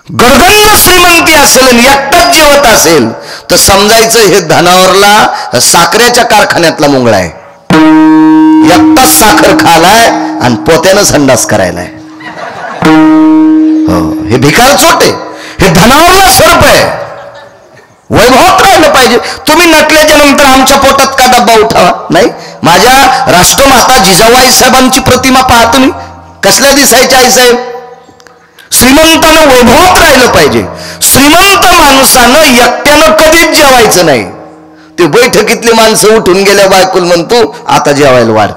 गडगंज श्रीमंती असेल आणि एकटाच जेवत असेल तर समजायचं हे धनावरला साखरेच्या कारखान्यातला मुंगळा आहे. एकटाच साखर खालाय आणि पोत्यानं संडास करायलाय. हो, हे भिकार चोट आहे, हे धनावरला सर्प आहे. वैभवात राहिलं पाहिजे. तुम्ही नटल्याच्या नंतर आमच्या पोटात का डब्बा उठावा? नाही. माझ्या राष्ट्रमाता जिजाबाई साहेबांची प्रतिमा पहा तुम्ही, कसल्या दिसायच्या आईसाहेब. श्रीमंतानं वैभवात राहिलं पाहिजे. श्रीमंत माणसानं एकट्यानं कधीच जेवायचं नाही. ते बैठकीतली माणसं उठून गेल्या बायकोल म्हणतो आता जेवायला वाढ.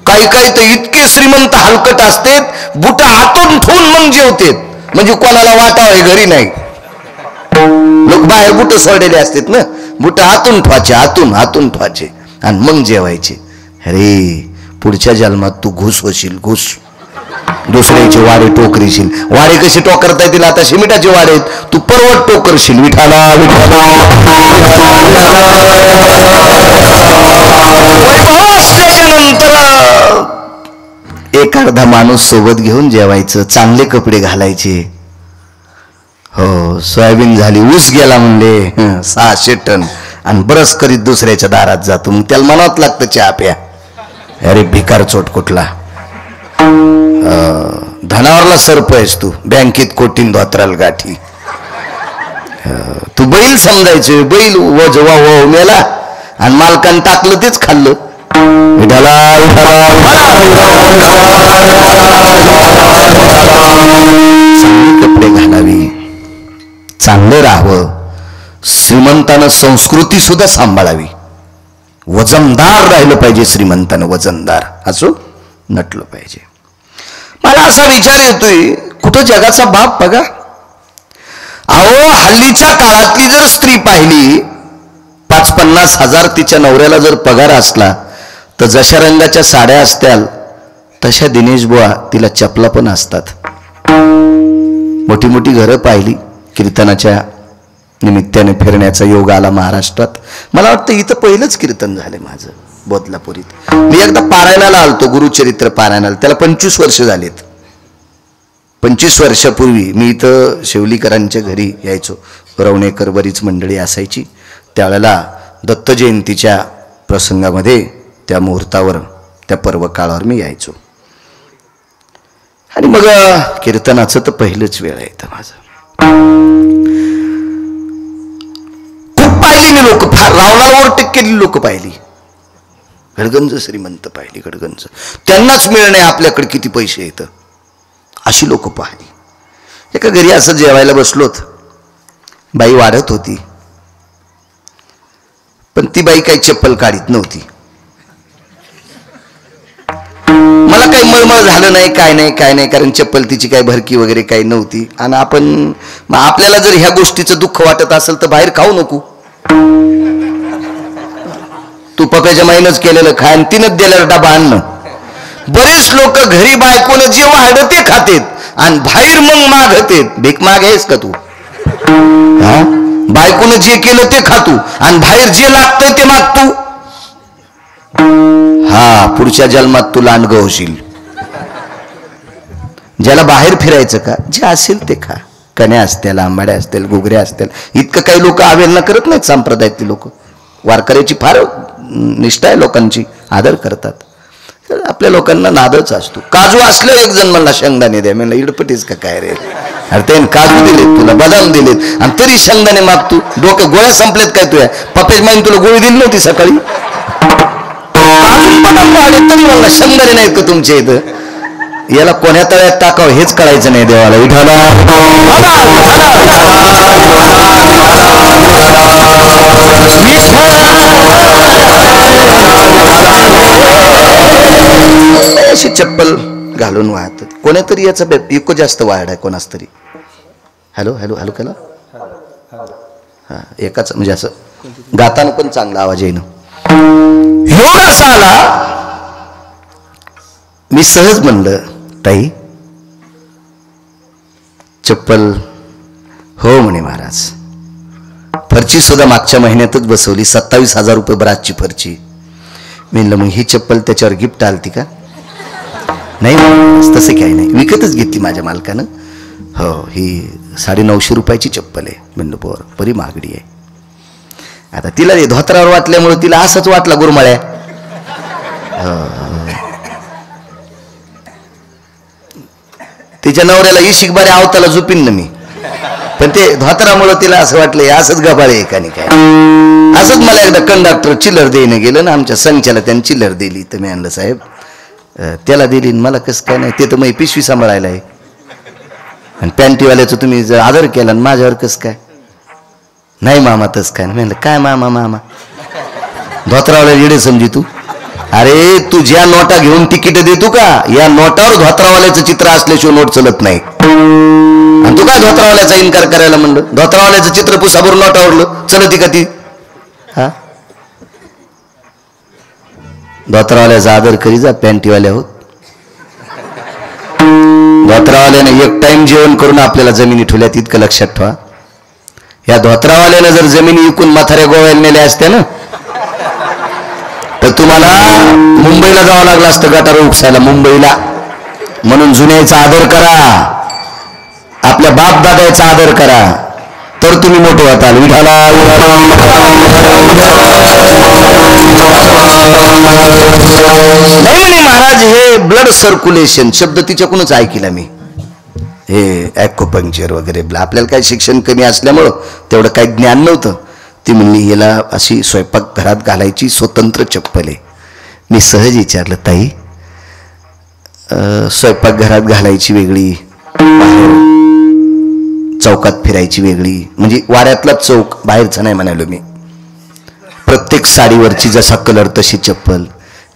काही काही तर इतके श्रीमंत हलकट असतात, बुट हातून ठेवून मग जेवतात, म्हणजे कोणाला वाटावे घरी नाही. लोक बाहेर बुट सोडलेले असतात ना, बुट हातून ठेवायचे, हातून ठेवायचे आणि मग जेवायचे. अरे पुढच्या जन्मात तू घुस होशील, घुस. दुसऱ्याचे वाडे टोकरीशील. वाडे कसे टोकरता येतील? आता शिमिटाचे वाडे आहेत, तू पर्वत टोकरशील. विठाला नंतर एक अर्धा माणूस सोबत घेऊन जेवायचं, चांगले कपडे घालायचे. हो, सोयाबीन झाली, ऊस गेला म्हणले 600 टन आणि बरस करीत दुसऱ्याच्या दारात जातो. मग त्याला मनात लागतं चहा प्या. अरे भिकार चोट कुठला. धनावरला सर्प आहेस तू, बँकेत कोटीन धोत्राल गाठी. तू बैल समजायचे. बैल वजवा मेला आणि मालकानं टाकलं तेच खाल्लं. चांगले कपडे घालावी, चांगलं राहावं. श्रीमंतानं संस्कृती सुद्धा सांभाळावी. वजनदार राहिलं पाहिजे. श्रीमंतानं वजनदार असो, नटलं पाहिजे. मला असा विचार येतोय, कुठं जगाचा बाप बघा. अहो, हल्लीच्या काळातली जर स्त्री पाहिली, 50-50 हजार तिच्या नवऱ्याला जर पगार असला तर जशा रंगाच्या साड्या असत्याल तशा दिनेश बुवा तिला चपला पण असतात. मोठी मोठी घरं पाहिली. कीर्तनाच्या निमित्ताने फिरण्याचा योग आला महाराष्ट्रात. मला वाटतं इथं पहिलंच कीर्तन झालंय माझं बोधलापुरीत. मी एकदा पारायणाला आलतो, गुरुचरित्र पारायणाला. त्याला 25 वर्ष झालेत. 25 वर्षापूर्वी मी इथं शेवलीकरांच्या घरी यायचो. रवणेकर बरीच मंडळी असायची. त्यावेळेला दत्त जयंतीच्या प्रसंगामध्ये, त्या मुहूर्तावर, त्या पर्व काळावर मी यायचो. आणि मग कीर्तनाचं तर पहिलंच वेळ आहे माझं. खूप पाहिली मी लोक, फार रावणावर टेकलेली लोक पाहिली. गडगंज श्रीमंत पाहिली, गडगंज. त्यांनाच मिळणे आपल्याकडे किती पैसे येतं अशी लोक पाहिली. एका घरी असं जेवायला बसलोत. बाई वाढत होती, पण ती बाई काही चप्पल काढीत नव्हती. मला काही मळमळ झालं नाही, काय नाही, कारण चप्पल तिची काही भरकी वगैरे काही नव्हती. आणि आपल्याला जर ह्या गोष्टीचं दुःख वाटत असेल तर बाहेर खाऊ नको. तू पप्याच्या माईनच केलेलं खाय आणि तिनंच दिलेलं डबा आणणं. बरेच लोक घरी बायकोनं जे वाढ ते खातेत आणि बाहेर मग मागतेत. भीक माग आहेस का तू? बायकोनं जे केलं ते खातू आणि बाहेर जे लागतंय ते मागतू. पुढच्या जन्मात तू लांडगं होशील. ज्याला बाहेर फिरायचं का, जे असेल ते खा. कण्या असतील, आंबाड्या असतील, घुगऱ्या असतील. इतकं काही लोक अवेलना करत नाहीत. संप्रदायातली लोक वारकऱ्याची फार निष्ठा आहे, लोकांची आदर करतात. आपल्या लोकांना नादच असतो. काजू असलं, एक जण मला शेंगदाणे द्या. म्हणलं इडपटीच का काय रे. अरे ते काजू दिलेत तुला, बदाम दिलेत आणि तरी शेंगदाणे मागतो. डोक्या गोळ्या संपलेत काय तुया? पप्याची माईन तुला गोळी दिली नव्हती सकाळी? तरी मला शेंगदाणे नाहीत का तुमच्या इथं? याला कोण्या तळ्यात टाकावं हेच कळायचं नाही देवाला. विठाला अशी चप्पल घालून वाहत. कोणातरी याचा इको जास्त वाढ आहे कोणाच तरी. हॅलो हॅलो हॅलो केला. एकाच म्हणजे असं गाताना पण चांगला आवाज येईन. योग असा आला, मी सहज म्हणलं ताई चप्पल. हो म्हणे महाराज. फरची सुद्धा मागच्या महिन्यातच बसवली, 27,000 रुपये बराचची फरची. म्हणलं मग ही चप्पल त्याच्यावर गिफ्ट आलती का? नाही तसं काही नाही, विकतच घेतली माझ्या मालकानं. हो, ही 950 रुपयाची चप्पल आहे. म्हणलं बरं, बरी महागडी आहे. आता तिला धोत्रावर वाटल्यामुळे तिला असंच वाटला गुरमाळ्या. तिच्या नवऱ्याला ही शिकबारे आवताला झोपीन ना मी, पण ते धोत्रामुळे तिला असं वाटलं असंच गबाळे आहे का नाही काय. असंच मला एकदा कंडक्टर चिल्लर देणं गेलं ना, आमच्या संचाला त्यांनी चिल्लर दिली. तर मी आणलं साहेब त्याला दिली, मला कसं काय नाही, ते तर मग पिशवी सांभाळायला आहे, आणि पॅन्टीवाल्याचं तुम्ही जर आदर केला आणि माझ्यावर कसं काय. नाही मामा तसं काय. म्हणलं काय मामा, मामा धोत्रावाला येडे समजी तू. अरे तू ज्या नोटा घेऊन तिकीट देतो का, या नोटावर धोत्रावाल्याचं चित्र असल्याशिवाय नोट चलत नाही. आणि तू काय धोत्रावाल्याचा इन्कार करायला म्हणलं. धोत्रावाल्याचं चित्र पुसाभर नोटावरलं चलती का ती. हा, धोत्रावाल्याचा आदर करी जा, पॅन्टीवाल्या होत. धोत्रावाल्याने एक टाइम जेवण करून आपल्याला जमिनी ठेवल्यात, इतकं लक्षात ठेवा. या धोत्रावाल्यानं जर जमिनी विकून म्हाताऱ्या गोव्याला नेल्या असत्या ना, तर तुम्हाला मुंबईला जावं लागलं असतं गटार उपसायला, मुंबईला. म्हणून जुन्याचा आदर करा, आपल्या बाप दादाचा आदर करा, तर तुम्ही मोठे होताल. विठाला नाही म्हणे महाराज, हे ब्लड सर्क्युलेशन शब्द तिच्याकडूनच ऐकला मी. हे ॲक्युपंक्चर वगैरे, आपल्याला काही शिक्षण कमी असल्यामुळं तेवढं काही ज्ञान नव्हतं. ती म्हणली याला अशी स्वयंपाक घरात घालायची स्वतंत्र चप्पल आहे. मी सहज विचारलं, ताई स्वयंपाकघरात घालायची वेगळी, चौकात फिरायची वेगळी, म्हणजे वाड्यातला चौक, बाहेरचा नाही म्हणालो मी. प्रत्येक साडीवरची जसा कलर तशी चप्पल.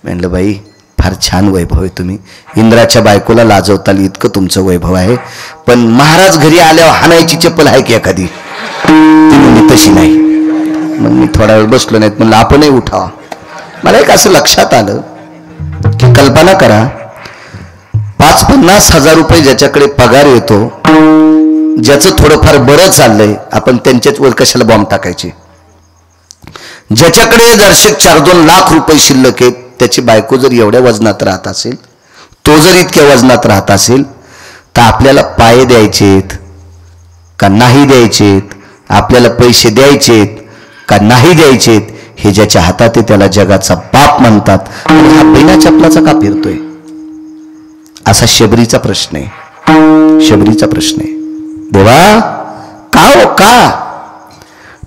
म्हणलं बाई फार छान वैभव आहे, तुम्ही इंद्राच्या बायकोला लाजवताल इतकं तुमचं वैभव आहे, पण महाराज घरी आल्यावर हाणायची चप्पल आहे की एखादी. ती म्हणली तशी नाही. मग मी थोडा वेळ बसलो, नाहीत म्हणलं आपणही उठावा. मला एक असं लक्षात आलं की कल्पना करा, 50-50 हजार रुपये ज्याच्याकडे पगार येतो, ज्याचं थोडंफार बरं चाललंय, आपण त्यांच्याच वर कशाला बॉम्ब टाकायचे. ज्याच्याकडे दर्शक 4-2 लाख रुपये शिल्लक आहेत, त्याची बायको जर एवढ्या वजनात राहत असेल, तो जर इतक्या वजनात राहत असेल, तर आपल्याला पाय द्यायचेत का नाही द्यायचेत, आपल्याला पैसे द्यायचेत का नाही द्यायचेत, हे ज्याच्या हातात आहे त्याला जगाचा बाप म्हणतात. आणि हा बिना चपलाचा का फिरतोय, असा शबरीचा प्रश्न आहे. शबरीचा प्रश्न आहे. देवा का हो का,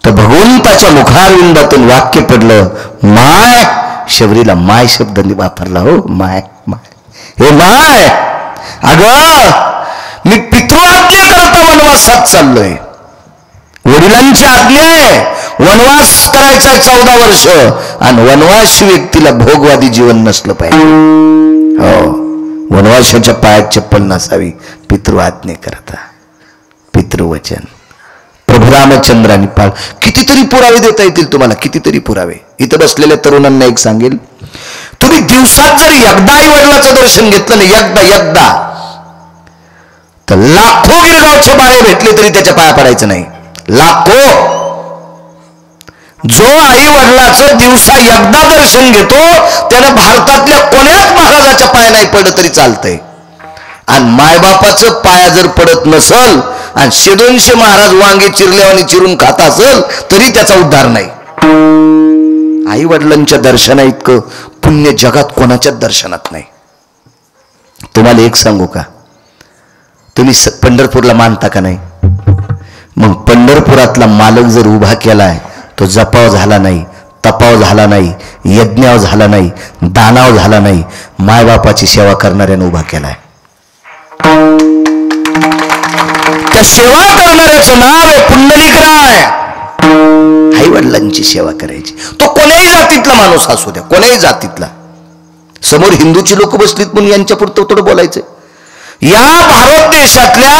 तर भगवंताच्या मुखारविंदातून वाक्य पडलं, माय. शबरीला माय शब्द वापरला. हो माय, माय, हे माय, अगं मी पितृआज्ञे करता वनवासात चाललोय. वडिलांची आज्ञा आहे, वनवास करायचा 14 वर्ष, आणि वनवासी व्यक्तीला भोगवादी जीवन नसलं पाहिजे. हो, वनवासाच्या पायात चप्पल नसावी. पितृआज्ञे करता, पितृवचन प्रभू रामचंद्रांनी पाळ. कितीतरी पुरावे देता येतील तुम्हाला, कितीतरी पुरावे. इथं बसलेल्या तरुणांना एक सांगेल, तुम्ही दिवसात जर एकदा आई वडिलाचं दर्शन घेतलं ना, एकदा तर लाखो गिरगावचे बाळे भेटले तरी त्याच्या पाया पडायचं नाही. लाखो. जो आई वडिलाचं दिवसा एकदा दर्शन घेतो त्यानं भारतातल्या कोण्याच महाराजाच्या पाया नाही पडलं तरी चालतंय. आणि मायबापाचं पाया जर पडत नसल आणि 100-200 महाराज वांगे चिरल्यावानी चिरून खात असल तरी त्याचा उद्धार नाही. आई वडिलांच्या दर्शना इतकं पुण्य जगात कोणाच्याच दर्शनात नाही. तुम्हाला एक सांगू का, तुम्ही पंढरपूरला मानता का नाही, मग पंढरपुरातला मालक जर उभा केलाय, तो जपाव झाला नाही, तपाव झाला नाही, यज्ञाव झाला नाही, दानाव झाला नाही, मायबापाची सेवा करणाऱ्यानं उभा केलाय. त्या सेवा करणाऱ्याचं नाव आहे पुंडलिकराय. आई वडिलांची सेवा करायची. तो कोण्याही जातीतला माणूस असू द्या, कोण्याही जातीतला. समोर हिंदूची लोक बसलीत म्हणून यांच्या पुरतं थोडं बोलायचं. या भारत देशातल्या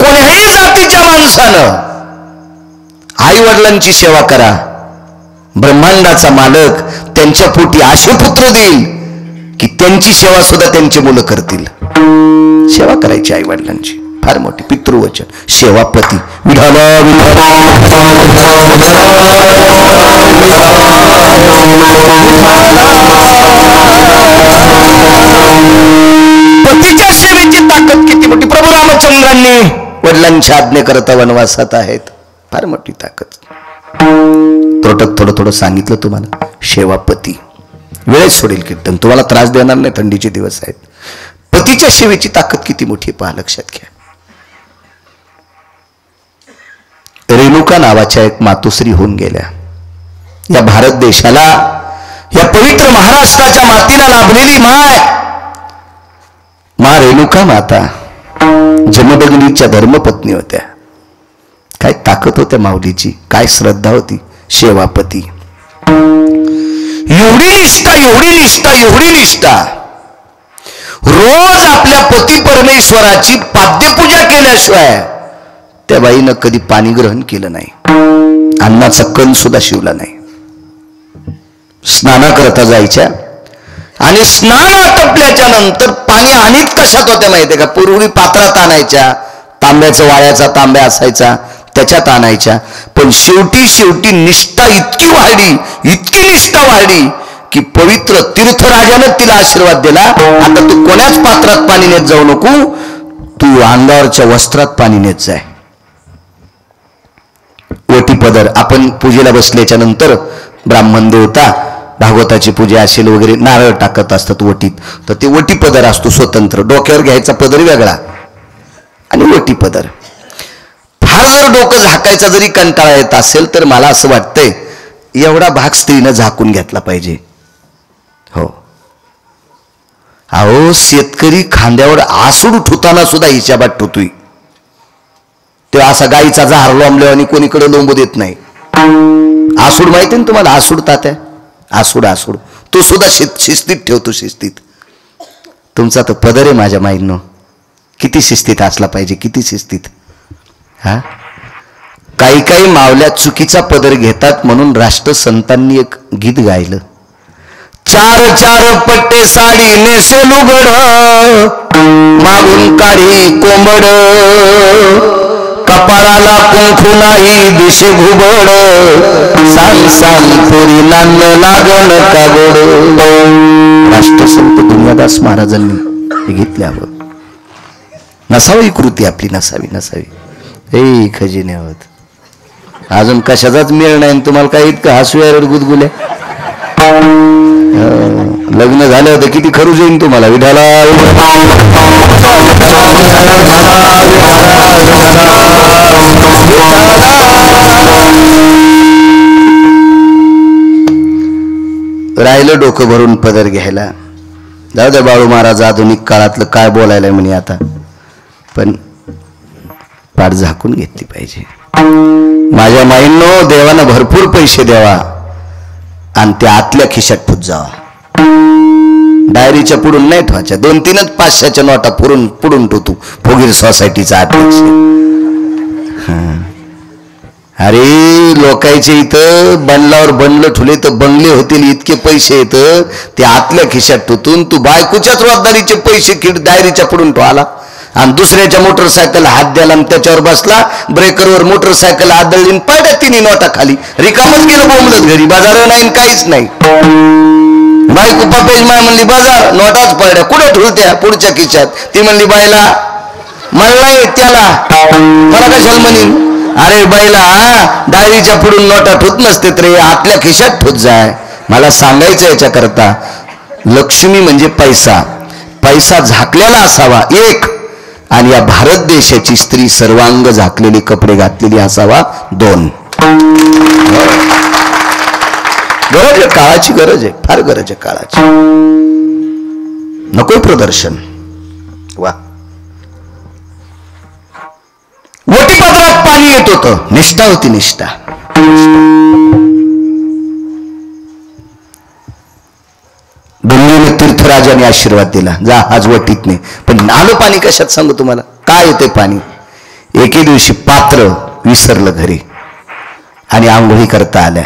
कोण्याही जातीच्या माणसानं आई वडिलांची सेवा करा. ब्रह्मांडाचा मालक त्यांच्या पोटी असे पुत्र देईल की त्यांची सेवा सुद्धा त्यांची मुलं करतील. सेवा करायची आई वडिलांची, फार मोठी पितृवचन. सेवापती विठाला पतीच्या सेवेची ताकद किती मोठी. प्रभू रामचंद्रांनी वडिलांच्या आज्ञेकरता वनवासात आहेत. फार मोठी ताकद. तोटक थोडं थोडं सांगितलं तुम्हाला. शेवापती वेळेत सोडेल कीर्तन, तुम्हाला त्रास देणार नाही. थंडीचे दिवस आहेत. पतीच्या सेवेची ताकद किती मोठी पहा, लक्षात घ्या. रेणुका नावाच्या एक मातोश्री होऊन गेल्या. या भारत देशाला, या पवित्र महाराष्ट्राच्या मातीला लाभलेली मा रेणुका माता जमदग्नीच्या धर्मपत्नी होत्या. काय ताकद होत्या माऊलीची, काय श्रद्धा होती. शेवापती एवढी निष्ठा, एवढी निष्ठा, एवढी निष्ठा. रोज आपल्या पती परमेश्वराची पाद्यपूजा केल्याशिवाय त्या बाईनं कधी पाणी ग्रहण केलं नाही. अन्नाचा कण सुद्धा शिवला नाही. स्नानाकरता जायच्या आणि स्नान आटपल्याच्या नंतर पाणी आणीत कशात होत्या माहितीये का? पूर्वी पात्रात आणायच्या, तांब्याचा वाळ्याचा तांब्या असायचा त्याच्यात आणायच्या. पण शेवटी निष्ठा इतकी वाढली, इतकी निष्ठा वाढली की पवित्र तीर्थराजानं तिला आशीर्वाद दिला. आता तू कोणाच पात्रात पाणी नेत जाऊ नको, तू अंगावरच्या वस्त्रात पाणी नेत जाय. वटीपदर आपण पूजेला बसल्याच्या नंतर ब्राह्मण देवता भागवताची पूजा असेल वगैरे नारळ टाकत असतात वटीत, तर ते वटीपदर असतो स्वतंत्र. डोक्यावर घ्यायचा पदर वेगळा आणि वटीपदर. फार जर डोकं झाकायचा जरी कंटाळा येत असेल तर मला असं वाटतंय एवढा भाग स्त्रीनं झाकून घेतला पाहिजे. हो, अहो शेतकरी खांद्यावर आसूड ठुताना सुद्धा हिच्याबात ठुतोय. तो असा गाईचा जहार लोंबल्यावर आणि कोणीकडे लोंबू देत नाही. आसूड माहिती ना तुम्हाला? आसूड तात्या, आसूड तो सुद्धा शिस्तीत ठेवतो. शिस्तीत. तुमचा तो पदर आहे माझ्या माईंनो, किती शिस्तीत असला पाहिजे, किती शिस्तीत. हा, काही मावल्या चुकीचा पदर घेतात म्हणून राष्ट्रसंतांनी एक गीत गायलं. 4 पट्टे साडी नेसे लुगड, मागून काढी कोंबड, कपाळाला कुंकू नाही दिशे घुबड, सांग पुरी नांद लागण का गोड. राष्ट्रसंत दुनियादास महाराजांनी हे घेतल्यावर नसावी कृती आपली, नसावी. हे खजिने आहोत. अजून कशाचाच मेळ नाही तुम्हाला. काही इतकं हसू गुदगुल्या. लग्न झालं होतं किती खरूच येईन तुम्हाला. विठाला राहिलं डोकं भरून पदर घ्यायला. जाऊ द्या बाळू महाराज आधुनिक काळातलं काय बोलायला म्हणे आता, पण पाठ झाकून घेतली पाहिजे. माझ्या माईंनो, देवानं भरपूर पैसे द्यावा आणि त्या आतल्या खिशात ठुत जावा. डायरीच्या पुढून नाही ठेवायच्या. 2-3 500च्या नोटा पुढून ठेवतो. फोगीर सोसायटीचा अध्यक्ष. अरे लोकांचे इथं बनलावर बनलं ठुले तर बंगले होतील इतके पैसे येत, ते आतल्या खिशात ठेवून तू बायकोच्याच रोजदारीचे पैसे डायरीच्या पुढून ठेवाला आणि दुसऱ्याच्या मोटरसायकल हात द्याला आणि त्याच्यावर बसला. ब्रेकरवर मोटरसायकल आदळली, पडल्या 3 नोटा खाली. रिकामच गेलं बोंबलत घरी. बाजार नाही काहीच नाही. बायको पपेज माय म्हणली बाजार, नोटाच पडल्या. कुठे ठेवत्या? पुढच्या खिशात. ती म्हणली बायला म्हणलाय त्याला मला कशाला म्हणीन. अरे बाईला डायरीच्या पुढून नोटा ठेवत नसते रे, आतल्या खिशात ठेवत जाय. मला सांगायचं याच्याकरता, लक्ष्मी म्हणजे पैसा झाकलेला असावा एक, आणि या भारत देशाची स्त्री सर्वांग झाकलेले कपडे घातलेली असावा 2. गरज आहे, काळाची गरज आहे, फार गरज आहे काळाची. नकोय प्रदर्शन. वा, वटीपत्रात पाणी येत होतं. निष्ठा होती, निष्ठा. गंगेने तीर्थराजाने आशीर्वाद दिला, जा आज वटीतने. पण आलं पाणी कशात सांगू तुम्हाला. काय येते पाणी. एके दिवशी पात्र विसरलं घरी आणि आंघोळी करता आल्या.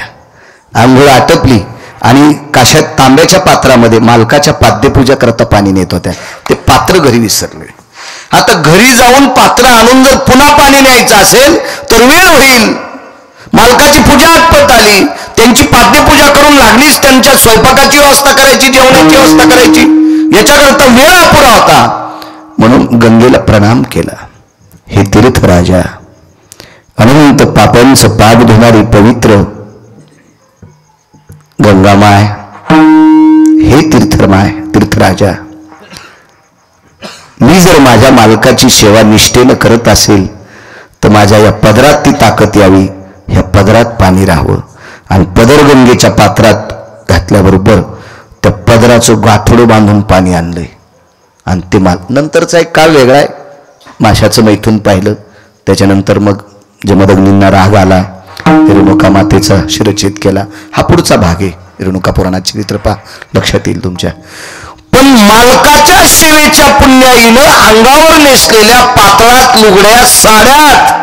आंघोळ आटपली आणि काशात तांब्याच्या पात्रामध्ये मालकाच्या पाद्यपूजा करता पाणी नेत होत्या. ते पात्र घरी विसरले. आता घरी जाऊन पात्र आणून जर पुन्हा पाणी न्यायचं असेल तर वेळ होईल. मालकाची पूजा आटपत आली, त्यांची पाद्यपूजा करून लागलीच त्यांच्या स्वयंपाकाची व्यवस्था करायची, जेवणाची व्यवस्था करायची. याच्याकरता वेळ अपुरा होता. म्हणून गंगेला प्रणाम केला. हे तीर्थराजा, अनंत पापांचं पाप धुणारी पवित्र गंगामाय, हे तीर्थराजा, मी जर माझ्या मालकाची सेवा निष्ठेनं करत असेल तर माझ्या या पदरात ती ताकद यावी, ह्या पदरात पाणी राहावं. आणि पदर गंगेच्या पात्रात घातल्याबरोबर त्या पदराचं गाठोडं बांधून पाणी आणलंय. आणि ते नंतरचा एक काळ वेगळा आहे. माशाचं मैथून पाहिलं, त्याच्यानंतर मग जमदग्नींना राग आला, रेणुका मातेचा शिरच्छेद केला. हा पुढचा भाग आहे. रेणुका पुराणाची चरित्र पहा, लक्षात येईल तुमच्या. पण मालकाच्या सेवेच्या पुण्याईनं अंगावर नेसलेल्या पातळात लुगड्या साड्यात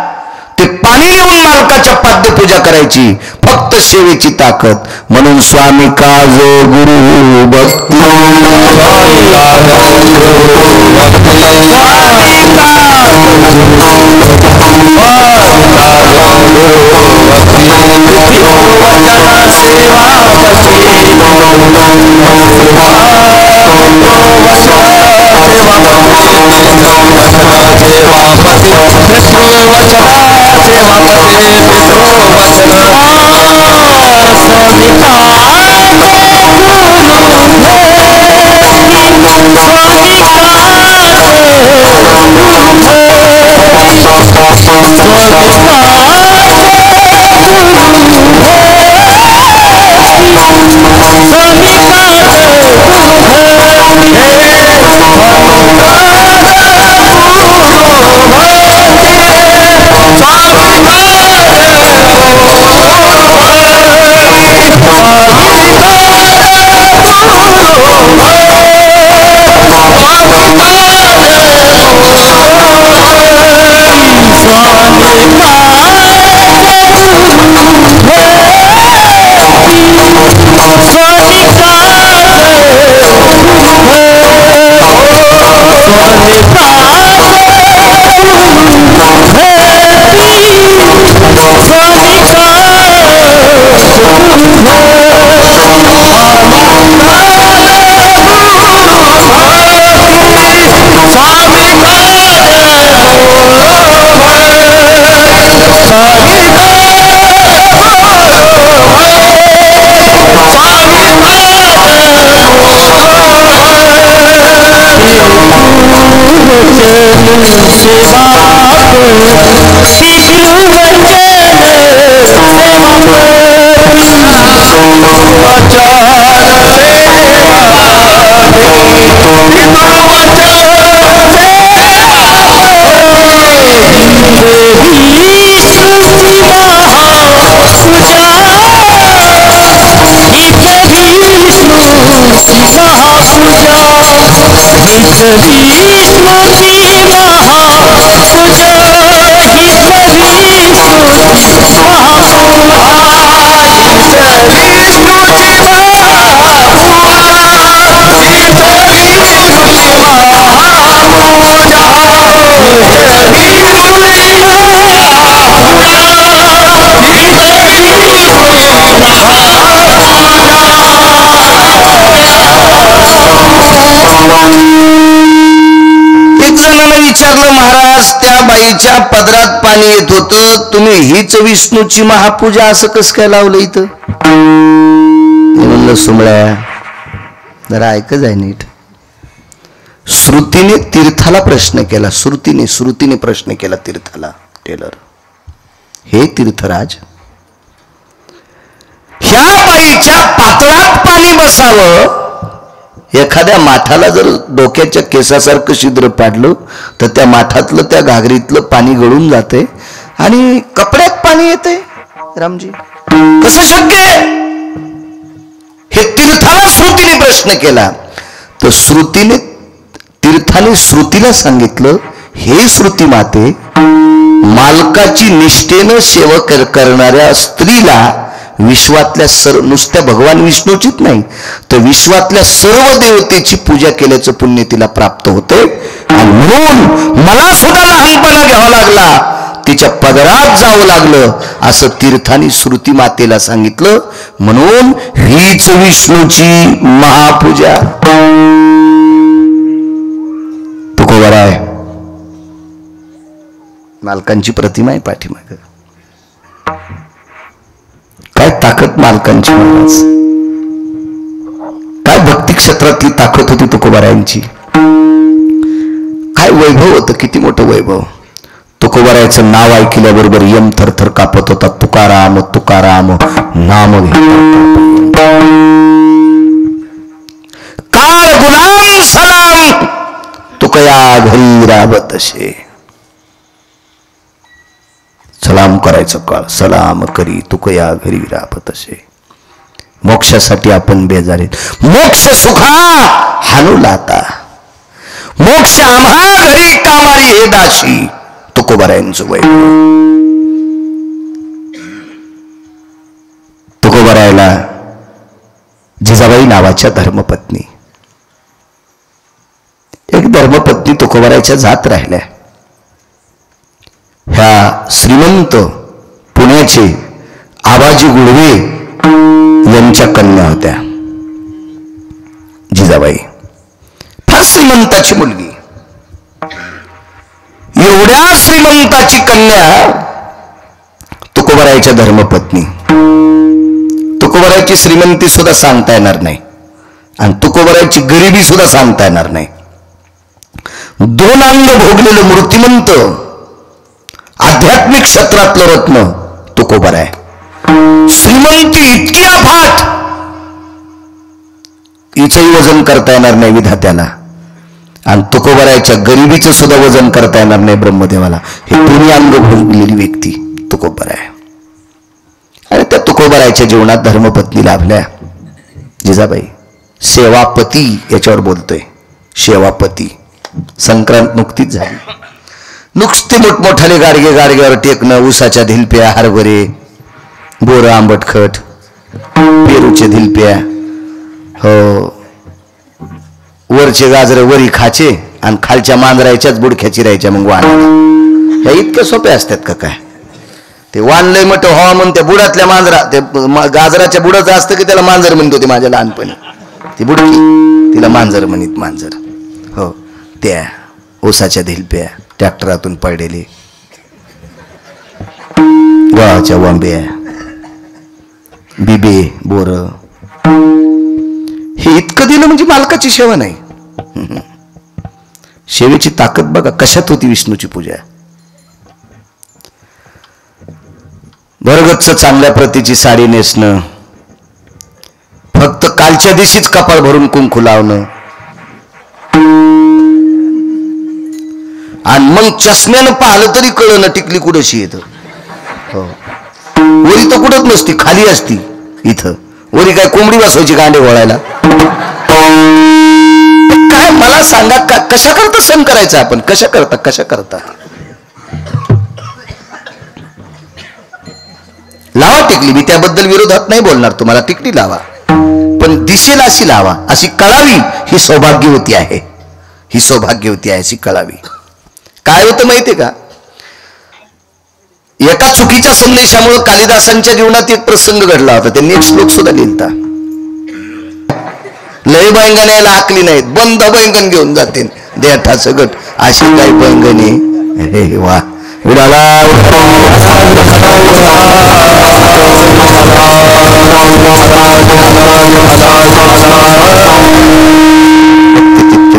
ते पाणी घेऊन मालकाच्या पाद्यपूजा करायची, फक्त सेवेची ताकद. म्हणून स्वामी काज गुरु भक्ती, विचारलं, महाराज त्या बाईच्या पदरात पाणी येत होतं, तुम्ही हीच विष्णूची महापूजा असं कसं काय लावलं इथं? म्हणलं, सुमळ्या जरा ऐकच आहे नीट. श्रुतीने तीर्थाला प्रश्न केला, श्रुतीने प्रश्न केला तीर्थाला. टेलर, हे तीर्थराज, ह्या बाईच्या पातळात पाणी बसावं, एखाद्या माठाला जर डोक्याच्या केसासारखं छिद्र पाडलं तर त्या माठातलं त्या घागरीतलं पाणी गळून जाते आणि कपड्यात पाणी येते. रामजी, कसं शक्य आहे? हे तीर्थाला श्रुतीने प्रश्न केला. तर तीर्थाने श्रुतीला सांगितलं, हे श्रुती माते, मालकाची निष्ठेनं सेवा करणाऱ्या स्त्रीला विश्वातल्या नुसत्या भगवान विष्णूचीच नाही तर विश्वातल्या सर्व देवतेची पूजा केल्याचं पुण्य तिला प्राप्त होते. आणि म्हणून मला सुद्धा लहानपणा घ्यावा लागला, तिच्या पदरात जावं लागलं, असं तीर्थाने श्रुती मातेला सांगितलं. म्हणून हीच विष्णूची महापूजा. तुकोबर आहे, मालकांची प्रतिमा आहे पाठीमाग. काय ताकद मालकांची महाराज, काय भक्ती क्षेत्रातली ताकद होती तुकोबारायांची. काय वैभव होतं, किती मोठं वैभव. तुकोबारायचं नाव ऐकल्याबरोबर यम थरथर कापत होता. तुकाराम तुकाराम नाम काळ गुलाम सलाम तुकया घरी राबतशे. सलाम करायचं काळ सलाम करी तुकया घरी राबतशे. मोक्षासाठी आपण बेजारीत. मोक्ष सुखा हानू लाता, मोक्ष आम्हा घरी कामारी हे दाशी. तुकोबारायांचं वैभव. तुकोबारायला जिजाबाई नावाच्या धर्मपत्नी, एक धर्मपत्नी तुकोबारायच्या जात राहिल्या. ह्या श्रीमंत पुण्याचे आबाजी गुळवे यांच्या कन्या होत्या. जिजाबाई फार श्रीमंताची मुलगी. एवढ्या श्रीमंताची कन्या तुकोबारायच्या धर्मपत्नी. तुकोबारायची श्रीमंती सुद्धा सांगता येणार नाही आणि तुकोबारायची गरिबी सुद्धा सांगता येणार नाही. दोन अंग भोगलेलं मूर्तिमंत आध्यात्मिक क्षेत्रातलं रत्न तुकोबाराय. श्रीमंती इतकी अफाट, हिचंही वजन करता येणार नाही विधात्याला आणि तुकोबारायच्या गरिबीचं सुद्धा वजन करता येणार नाही ब्रह्मदेवाला. हे दोन्ही अंग भोगलेली व्यक्ती तुकोबाराय. आणि त्या तुकोबारायच्या जीवनात धर्मपत्नी लाभल्या जिजाबाई. सेवापती याच्यावर बोलतोय. सेवापती संक्रांत नुकतीच झाली. नुकते मोठमोठाले गाडगे गाडग्यावर टेकणं, ऊसाच्या धिलप्या, हरभरे, बोरं, आंबटखट, पेरूचे धिलप्या, हो वरचे गाजर वरी खाचे आणि खालच्या मांजरायच्याच बुडख्या चिरायच्या मग वाहन. ह्या इतक्या सोप्या असतात का काय? ते वानलंय मट हवा म्हणून त्या बुडातल्या मांजरा, ते गाजराच्या बुडाचं असतं की त्याला मांजर म्हणत होते माझ्या लहानपणी. ती बुडकी तिला मांजर म्हणत मांजर. हो त्या ऊसाच्या धिलप्या, ट्रॅक्टरातून पडलेले गावाच्या वांब्या, बिबे, बोर, हे इतकं दिलं म्हणजे मालकाची सेवा नाही. सेवेची ताकद बघा कशात होती. विष्णूची पूजा, भरगच्च चांगल्या प्रतीची साडी नेसणं, फक्त कालच्या दिवशीच कपाळ भरून कुंकू लावणं आणि मग चष्म्यानं पाहिलं तरी कळलं टिकली कुठशी येत. हो वरी तर कुठंच नसती, खाली असती. इथं वरी काय कोंबडी बसवायची कांडे गोळायला. काय मला सांगा कशा करता सण करायचा आपण? कशा करता लावा टिकली. मी त्याबद्दल विरोधात नाही बोलणार तुम्हाला. टिकली लावा पण दिसेल अशी लावा, अशी कळावी. ही सौभाग्यवती आहे, ही सौभाग्यवती आहे, अशी कळावी. काय होतं माहितीये का? एका चुकीच्या संदेशामुळे कालिदासांच्या जीवनात एक प्रसंग घडला होता. त्यांनी एक श्लोक सुद्धा लिहिलता. लय बैंगण यायला आकली नाहीत, बंद बैंगण घेऊन जाते देठा सगट अशी काही बैंगणी. अरे वा उडाला.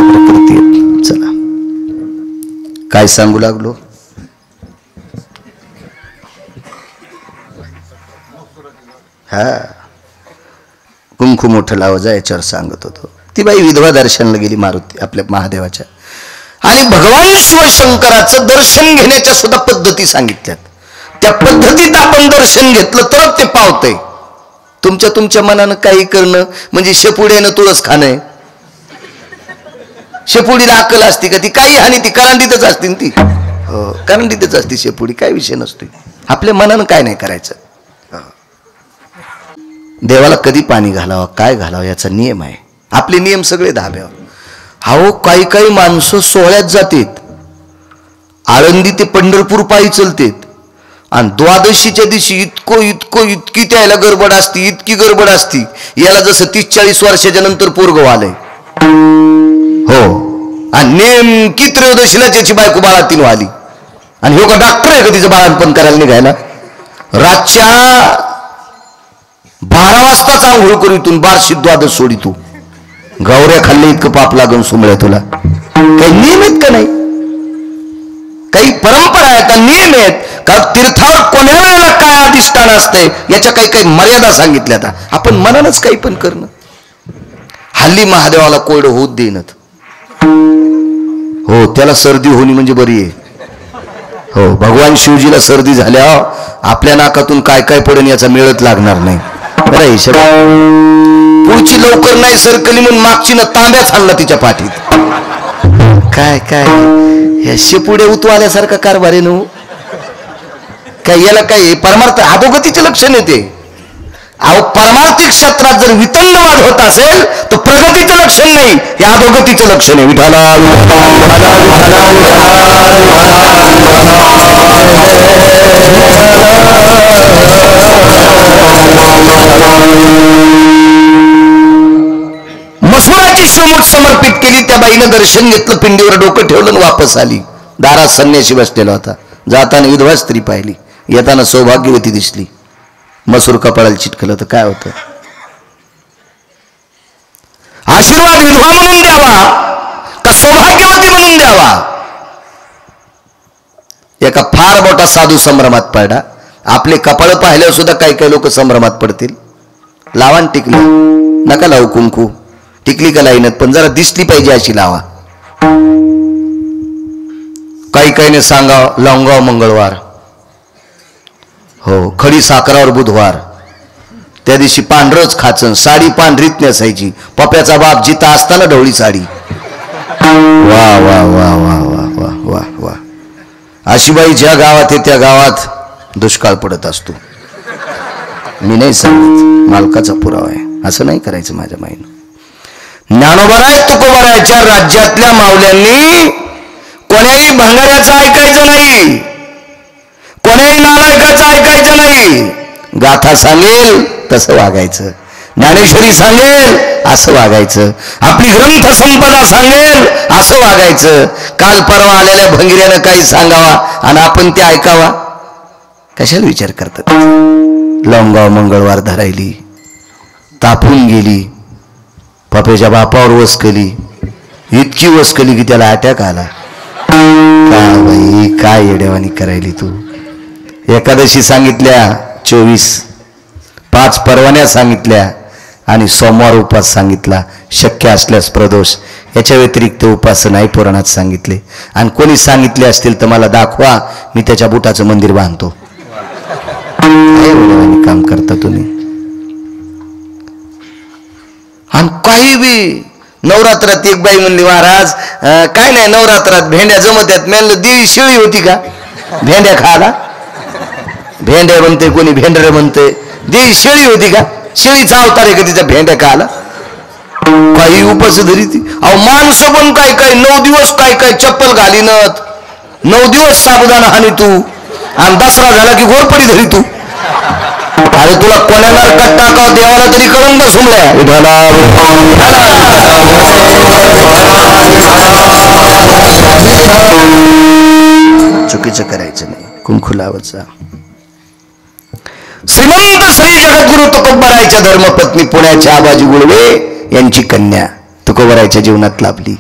प्रकृती. चला काय सांगू लागलो. हा कुंकू मोठं लावायचं याच्यावर सांगत होतो. ती बाई विधवा दर्शनला गेली मारुती आपल्या महादेवाच्या, आणि भगवान शिवशंकराचं दर्शन घेण्याच्या सुद्धा पद्धती सांगितल्यात. त्या पद्धतीत आपण दर्शन घेतलं तर ते पावतंय. तुमच्या मनानं काही करणं म्हणजे शेपुड्यानं तुळस खाणं. शेपुडीला अक्कल असती का? ती काही हानी ती करंडीतच असते ती. हो करंडीतच असते शेपुडी, काय विषय नसतो. आपल्या मनानं काय नाही करायचं. देवाला कधी पाणी घालावं काय घालावं याचा नियम आहे. आपले नियम सगळे धाब्यावर. अहो काही माणसं सोहळ्यात जातात, आळंदी ते पंढरपूर पायी चलतेत आणि द्वादशीच्या दिवशी इतकी त्याला गडबड असती, इतकी गडबड असती. याला जसं 30-40 वर्षाच्या नंतर पोरग आलंय. हो आणि नेमकी त्रयोदशीला त्याची बायको बाळातीन वाली. आणि हो का डॉक्टर आहे का तिचं बाळणपण करायला निघायला? रातच्या 12 वाजताच आंघोळ करीतून बारशी द्वादश सोडी तू गौऱ्या खाल्ली इतकं पाप लागून सुमळ्या तुला. काही नियम आहेत का नाही? काही परंपरा आहेत का नियम आहेत का? तीर्थावर कोण्या वेळेला काय अधिष्ठान असते याच्या काही काही मर्यादा सांगितल्या. आता आपण मनानच काही पण करणं. हल्ली महादेवाला कोरडं होत देणत. हो त्याला सर्दी होणी म्हणजे बरी आहे. हो भगवान शिवजीला सर्दी झाल्या आपल्या नाकातून काय काय पडेल याचा मेळच लागणार नाही. बरं पुढची लवकर नाही सरकली म्हणून मागची ना तांब्याच आणला तिच्या पाठीत. काय काय ह्या शेपुढे उतू आल्यासारखा कारभार आहे न. काय याला काय परमार्थ अधोगतीचे लक्षण येते. अहो परमार्थिक क्षेत्रात जर वितंडवाद होत असेल तर प्रगतीचं लक्षण नाही, हे अधोगतीचं लक्षण आहे. विठाला मसुराची शिवमूठ समर्पित केली. त्या बाईनं दर्शन घेतलं, पिंडीवर डोकं ठेवलं आणि वापस आली. दारात संन्यासी बसलेला होता. जाताना विधवा स्त्री पाहिली, येताना सौभाग्यवती दिसली. मसूर कपाळाला चिटकलं तर काय होतं? आशीर्वाद विधवा म्हणून द्यावा का सौभाग्यवती म्हणून द्यावा? एका फार मोठा साधू संभ्रमात पडला. आपले कपाळ पाहिल्यावर सुद्धा काही काही लोक संभ्रमात पडतील. लावा टिकली नका लावू, कुंकू टिकली का लाईनत पण जरा दिसली पाहिजे अशी लावा. काही काहीने सांगाव लावगाव मंगळवार, हो खडी साखरावर बुधवार. त्या दिवशी पांढरच खाचन, साडी पांढरीत नेसायची. पप्याचा बाप जिता असताना ढवळी साडी. वा वा वा वा वा वा वा वा. अशी बाई ज्या गावात आहे त्या गावात दुष्काळ पडत असतो. मी नाही सांगत, मालकाचा पुरावा आहे. असं नाही करायचं माझ्या माईनं. ज्ञानोबराय तुकोबरायच्या राज्यातल्या मावल्यांनी कोण्याही भंगाऱ्याचं ऐकायचं नाही, कोण्याही नालायकाचं ऐकायचं नाही. गाथा सांगेल तसं वागायचं, ज्ञानेश्वरी सांगेल असं वागायचं, आपली ग्रंथ संपदा सांगेल असं वागायचं. काल परवा आलेल्या भंगिऱ्यानं काही सांगावा आणि आपण ते ऐकावा, कशाला विचार करतात? लवंगाव मंगळवार धरायली, तापून गेली. पप्याच्या बापावर वसकली, इतकी वसकली की त्याला अटॅक आला. काय बाई काय येडेवानी करायली तू? एकादशी सांगितल्या 24, 5 परवान्या सांगितल्या आणि सोमवार उपास सांगितला. शक्य असल्यास प्रदोष, याच्या व्यतिरिक्त उपास नाही पुराणात सांगितले. आणि कोणी सांगितले असतील तर मला दाखवा, मी त्याच्या बुटाचं मंदिर बांधतो. काम करता तुम्ही. आणि काही बी नवरात्रात एक बाई म्हणली महाराज काय नाही नवरात्रात भेंड्या जमत आहेत. म्हणलं देवी शिळी होती का भेंड्या खायला? भेंड्या म्हणते कोणी भेंडरे म्हणते. देवी शिळी होती का? शिळीचा अवतार आहे का तिचा भेंड्या खायला? काही उपास धरी ती. अहो माणसं पण काय काय 9 दिवस काय काय चप्पल घालीनत, 9 दिवस साबुदाणा हानी तू, आणि दसरा झाला की घोरपडी धरी तू. अरे तुला कोणाला कट्टा का देवाला तरी कळून बसुमल्या. चुकीचं करायचं नाही. कुंकू लावायचा. श्रीमंत श्री जगद्गुरु तुकोबरायच्या धर्मपत्नी पुण्याच्या आबाजी गुळवे यांची कन्या तुकोबरायच्या जीवनात लाभली.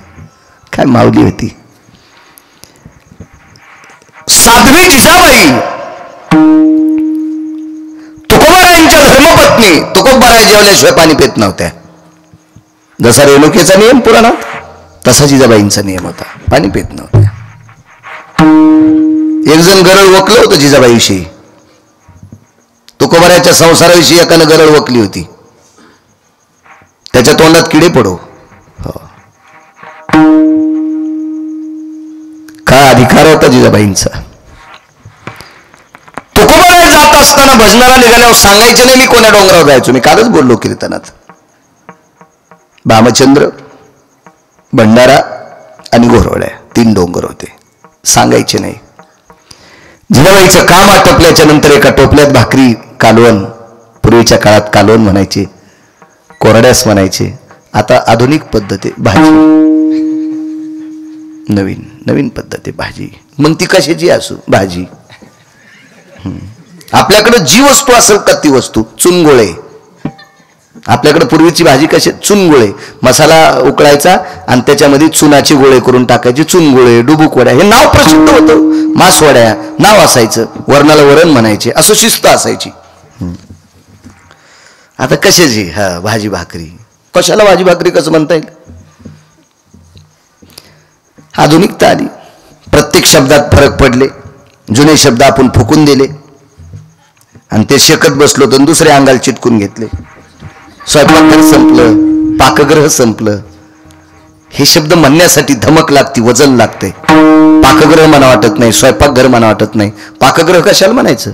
काय माऊली होती. साध्वी जिजाबाई तुकोबरायांच्या धर्मपत्नी. तुकोबराय जेवल्याशिवाय पाणी पित नव्हत्या. जसा रेणुकेचा नियम पुराणात तसा जिजाबाईंचा नियम होता, पाणी पित नव्हत्या. एक जण गरळ वकलं होतं जिजाबाईविषयी. तुकोबरायच्या संसाराविषयी एकानं गरळ वकली होती. त्याच्या तोंडात किडे पडो. काय अधिकार होता जिजाबाईंचा. तुकोबराय जात असताना भजनाला निघाल्यावर सांगायचं नाही मी कोण्या डोंगरावर जायचो. मी कालच बोललो कीर्तनात. भामचंद्र, भंडारा आणि घोरवड्या 3 डोंगर होते. सांगायचे नाही. जिजाबाईचं काम आटोपल्याच्या नंतर एका टोपल्यात भाकरी कालवण, पूर्वीच्या काळात कालवण म्हणायचे, कोरड्यास म्हणायचे. आता आधुनिक पद्धती भाजी, नवीन पद्धती भाजी मग ती कशाची असू भाजी. आपल्याकडे जी वस्तू असेल का ती वस्तू, चुनगोळे. आपल्याकडे पूर्वीची भाजी कशी, चुनगोळे. मसाला उकळायचा आणि त्याच्यामध्ये चुनाचे गोळे करून टाकायचे, चुनगोळे, डुबुक वड्या. हे नाव प्रसिद्ध होतं. मासवड्या नाव असायचं, वरणाला वरण म्हणायचे, असं शिस्त असायची. आता कशाची भाजी भाकरी. कशाला भाजी भाकरी कसं म्हणता येईल. आधुनिकता आली, प्रत्येक शब्दात फरक पडले. जुने शब्द आपण फुकून दिले आणि ते शेकत बसलो तर दुसऱ्या अंगाला चिटकून घेतले. स्वयंपाकघर संपलं, पाकगृह संपलं. हे शब्द म्हणण्यासाठी धमक लागती, वजन लागते. पाकगृह म्हणा वाटत नाही, स्वयंपाकघर म्हणा वाटत नाही. पाकगृह कशाला म्हणायचं.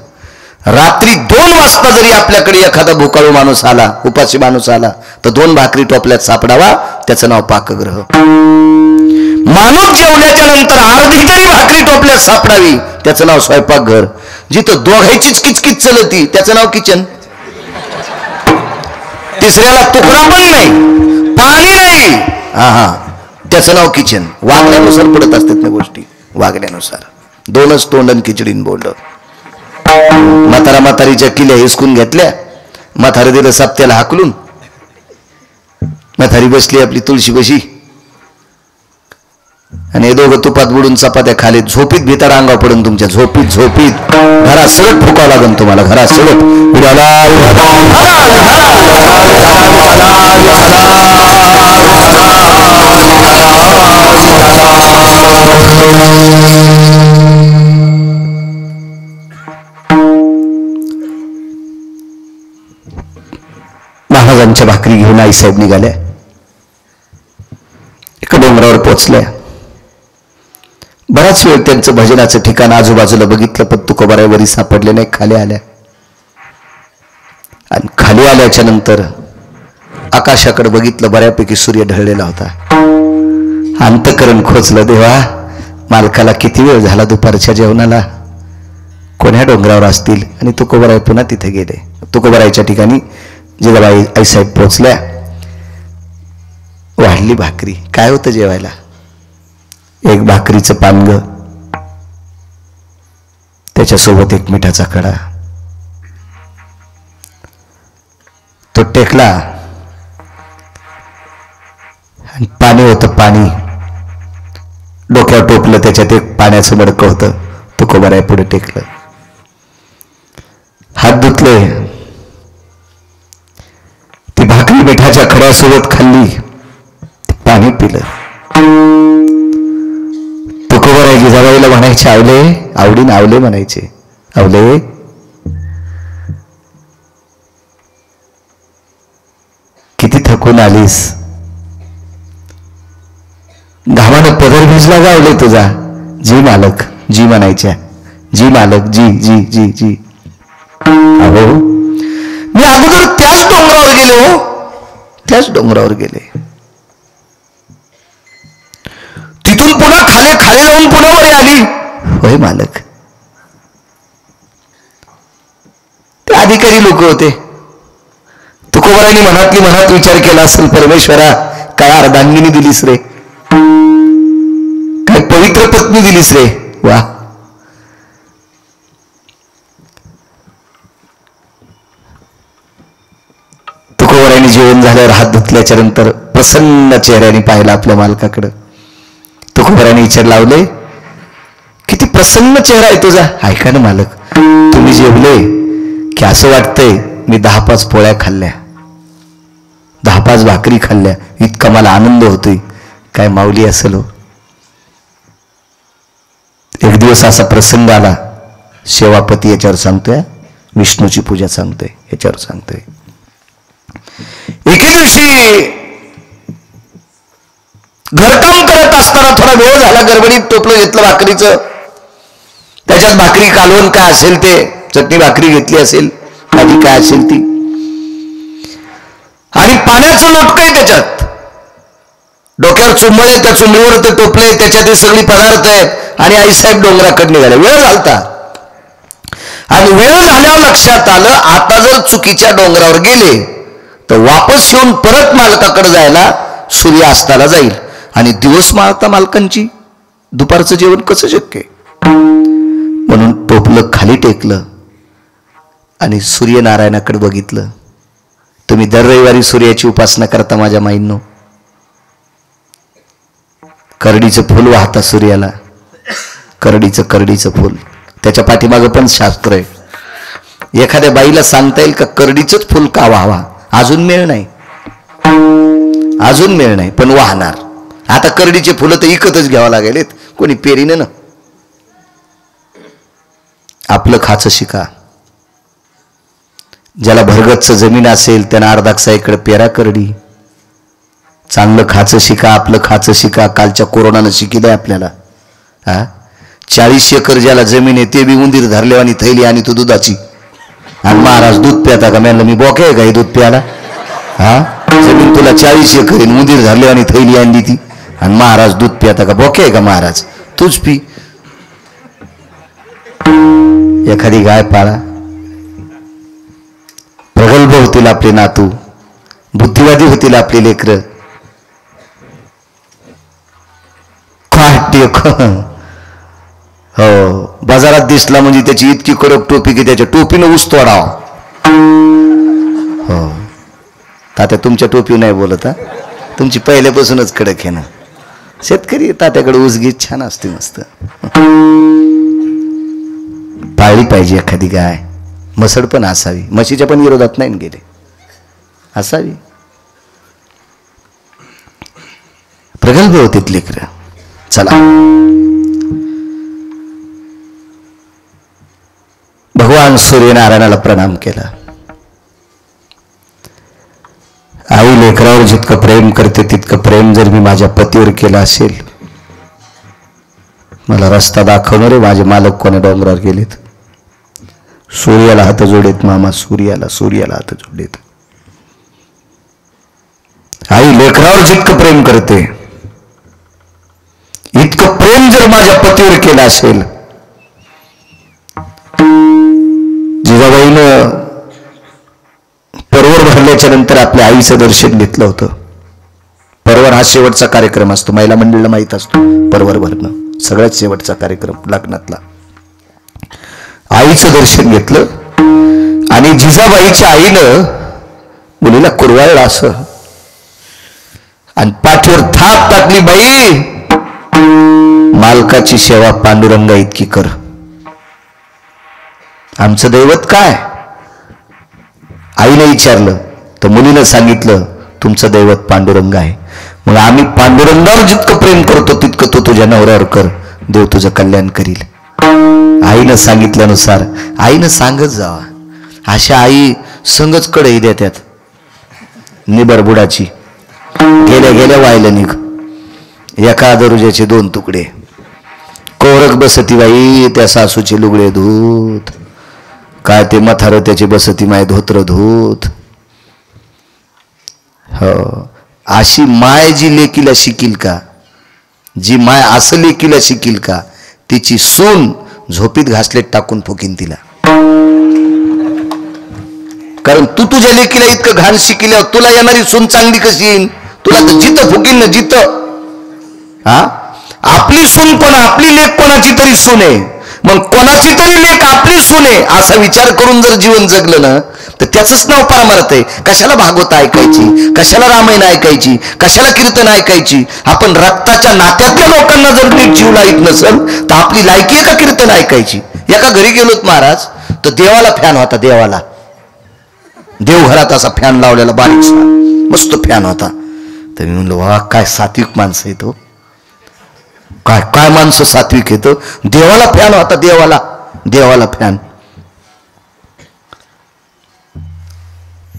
रात्री 2 वाजता जरी आपल्याकडे एखादा भुकाळू माणूस आला, उपाशी माणूस आला, तर 2 भाकरी टोपल्यात सापडावा, त्याचं नाव पाकगृह. माणूस जेवल्याच्या नंतर अर्धी तरी भाकरी टोपल्यात सापडावी, त्याचं नाव स्वयंपाकघर. जिथं दोघांचीच किचकिच चलती, त्याचं नाव किचन. तिसऱ्याला तुकडा पण नाही, पाणी नाही, त्याचं नाव किचन. वागण्यानुसार पडत असतात ना गोष्टी, वागण्यानुसार. 2च तोंड आणि खिचडीन बोंड. म्हातारीच्या किल्ल्या हिसकून घेतल्या. म्हातारे दिलं सप्त्याला हाकलून. म्हातारी बसली आपली तुळशी बशी आणि हे दोघं तुपात बुडून चपात्या खाली. झोपीत भिताड अंगावर पडून तुमच्या, झोपीत झोपीत घरात सगळं फुकावं लागेल तुम्हाला. घरात सगळं महाराजांच्या भाकरी घेऊन आईसाहेब निघाल्या. एका डोंगरावर पोचल्या. बराच वेळ त्यांचं भजनाचं ठिकाण आजूबाजूला बघितलं, पण तुकोबारावरी सापडले नाही. खाली आल्या आणि खाली आल्याच्या नंतर आकाशाकडे बघितलं. बऱ्यापैकी सूर्य ढळलेला होता. अंतकरण खोचलं, देवा मालकाला किती वेळ झाला दुपारच्या जेवणाला, कोण्या डोंगरावर असतील. आणि तुकोबाराय पुन्हा तिथे गेले. तुकोबारायच्या ठिकाणी जिजाबाई आईसाहेब पोचल्या. वाढली भाकरी. काय होतं जेवायला. एक भाकरीचं पानग, त्याच्यासोबत एक मिठाचा कडा. तो टेकला आणि पाणी होतं. पाणी डोक्यावर टोपलं, त्याच्यात एक पाण्याचं मडकं होतं. तुकोबाराय पुढे टेकलं, हात धुतले. ती भाकरी मिठाच्या खड्यासोबत खाल्ली, पाणी पिलं. तुकोबाराय जिजाबाईला म्हणायचे, आवले, आवडीन आवले म्हणायचे. आवले, किती थकून आलीस. घामानं पदर भिजला गावले तुझा. जी मालक, जी म्हणायच्या. जी मालक, जी जी जी जी. अहो मी अगोदर त्याच डोंगरावर गेले. हो त्याच डोंगरावर गेले. तिथून पुन्हा खाली खाली जाऊन पुन्हा वर आली. होय मालक. ते अधिकारी लोक होते. तुकोबारायांनी मनातली मनात विचार केला असेल, परमेश्वरा काय अर्धांगिनी दिलीस रे, काय पवित्र पत्नी दिलीस रे. वा. तुकोबारायांनी जेवण झाल्यावर हात धुतल्याच्या नंतर प्रसन्न चेहऱ्याने पाहिलं आपल्या मालकाकडं. तुकोबारायांनी विचार लावले, किती प्रसन्न चेहरा आहे तुझा. ऐका ना मालक, तुम्ही जेवले की असं वाटतंय मी 10-5 पोळ्या खाल्ल्या, 10-5 भाकरी खाल्ल्या, इतका मला आनंद होतोय. काय माऊली असेल. एक दिवस असा प्रसंग आला. सेवापती याच्यावर सांगतोय, विष्णूची पूजा सांगतोय, याच्यावर सांगतोय. एके दिवशी घरकाम करत असताना थोडा वेळ झाला. गडबडीत टोपलं घेतलं भाकरीचं. त्याच्यात भाकरी कालवण काय असेल ते, चटणी भाकरी घेतली असेल, भाजी काय असेल ती, आणि पाण्याचं लोटकं आहे त्याच्यात. डोक्यावर चुंबळ आहे, त्या चुंबळीवर ते टोपले, त्याच्यात हे सगळी पदार्थ आहेत. आणि आईसाहेब डोंगराकडे निघाले. वेळ झालता. आणि वेळ झाल्यावर लक्षात आलं, आता जर चुकीच्या डोंगरावर गेले तर वापस येऊन परत मालकाकडे जायला सूर्य अस्ताला जाईल. आणि दिवस माळता मालकांची दुपारचं जेवण कसं शक्य आहे. म्हणून टोपलं खाली टेकलं आणि सूर्यनारायणाकडे बघितलं. तुम्ही दर रविवारी सूर्याची उपासना करता माझ्या माईंनो. करडीचं फूल वाहता सूर्याला, करडीचं फूल. त्याच्या पाठीमागं पण शास्त्र आहे. एखाद्या बाईला सांगता येईल का करडीचंच फुल का वाहवा? अजून मेळ नाही, पण वाहणार. आता करडीचे फुलं तर इकतच घ्यावं लागेल, कोणी पेरीनं ना. आपलं खाचं शिका. ज्याला भरगतच जमीन असेल त्यांना अर्धाकसा इकडे पेरा करडी. चांगलं खाचं शिका, आपलं खाचं शिका. कालच्या कोरोनानं शिकिलंय आपल्याला. 40 एकर ज्याला जमीन आहे ते बी उंदीर धरलेवानी थैली आणि तो दुधाची. आणि महाराज दूध प्याता का? म्हणलं मी बोके आहे का हे दूध प्याला? जमीन तुला 40 एकर उंदीर धरलेवानी थैली आणली ती, आणि महाराज दूध प्याता का? बोके आहे का महाराज? तूच पी. एखादी गाय पाळा. प्रगल्भ होतील आपले नातू, बुद्धिवादी होतील आपले लेकरं. हो, बाजारात दिसला म्हणजे त्याची इतकी कडक टोपी की त्याच्या टोपीनं ऊस तोडाव. हो तात्या, तुमच्या टोपी नाही बोलत. तुमची पहिल्यापासूनच कडक आहे ना. शेतकरी तात्याकडे ऊस गीत छान असते, मस्त. पाळली पाहिजे एखादी गाय. मसड पण असावी. म्हशीच्या पण विरोधात नाही गेले, असावी. प्रगल्भ होते लेकरं. चला, भगवान सूर्यनारायणाला प्रणाम केला. आई लेकरावर जितकं प्रेम करते तितकं प्रेम जर मी माझ्या पतीवर केलं असेल, मला रस्ता दाखवणारे माझे मालक कोणा डोंगरावर गेलेत. सूर्याला हात जोडेत मामा, सूर्याला हात जोडेत. आई लेकरावर जितकं प्रेम करते इतकं प्रेम जर माझ्या पतीवर केलं असेल. जिजाबाईनं परवर भरल्याच्या नंतर आपल्या आईचं दर्शन घेतलं होतं. परवर हा शेवटचा कार्यक्रम असतो, महिला मंडळाला माहीत असतो. परवर भरणं सगळ्यात शेवटचा कार्यक्रम लग्नातला. आईचं दर्शन घेतलं आणि जिजाबाईच्या आईनं मुलीला कुरवाळलं असं आणि पाठीवर थाप टाकली. बाई, मालकाची सेवा पांडुरंगा इतकी कर. आमचं दैवत काय? आईने विचारलं तर मुलीनं सांगितलं तुमचं दैवत पांडुरंग आहे. मग आम्ही पांडुरंगावर जितकं प्रेम करतो तितकं तो तुझ्या नवऱ्यावर कर, देव तुझं कल्याण करील. आईनं सांगितल्यानुसार आईनं सांगत जावा. अशा आई संगच कडई देतात. निबर बुडाची गेल्या गेल्या व्हायला निघ. एका दरुजाचे 2 तुकडे. कोरक बसती बाई त्या सासूचे लुगडे धूत. काय ते मथार त्याची बसती माय धोत्र धूत. हो, अशी माय जी लेकीला शिकील का, जी माय असं लेकीला शिकील का, तिची सून झोपीत घासलेट टाकून फुकीन तिला. कारण तू तुझ्या लेकीला इतकं घाण शिकल्यावर तुला येणारी सून चांगली कशी येईल? तुला तर जिथं फुकीन ना, जिथं. आपली सून कोणा, आपली लेक कोणाची तरी सून आहे, मग कोणाची तरी लेक आपली सून आहे असा विचार करून जर जीवन जगलं ना तर त्याचंच नाव पारमार्थ आहे. कशाला भागवत ऐकायची, कशाला रामायण ऐकायची, कशाला कीर्तन ऐकायची? आपण रक्ताच्या नात्यातल्या लोकांना जर नीट जीव लाईत नसेल तर आपली लायकी आहे का कीर्तन ऐकायची? एका घरी गेलोत महाराज तर देवाला फॅन होता. देवाला देवघरात असा फॅन लावलेला बारीकसा मस्त फॅन होता. तर मी म्हणलो वा काय सात्विक माणसं आहे तो, काय काय माणसं सात्विक येतं. देवाला फॅन होता, देवाला फॅन.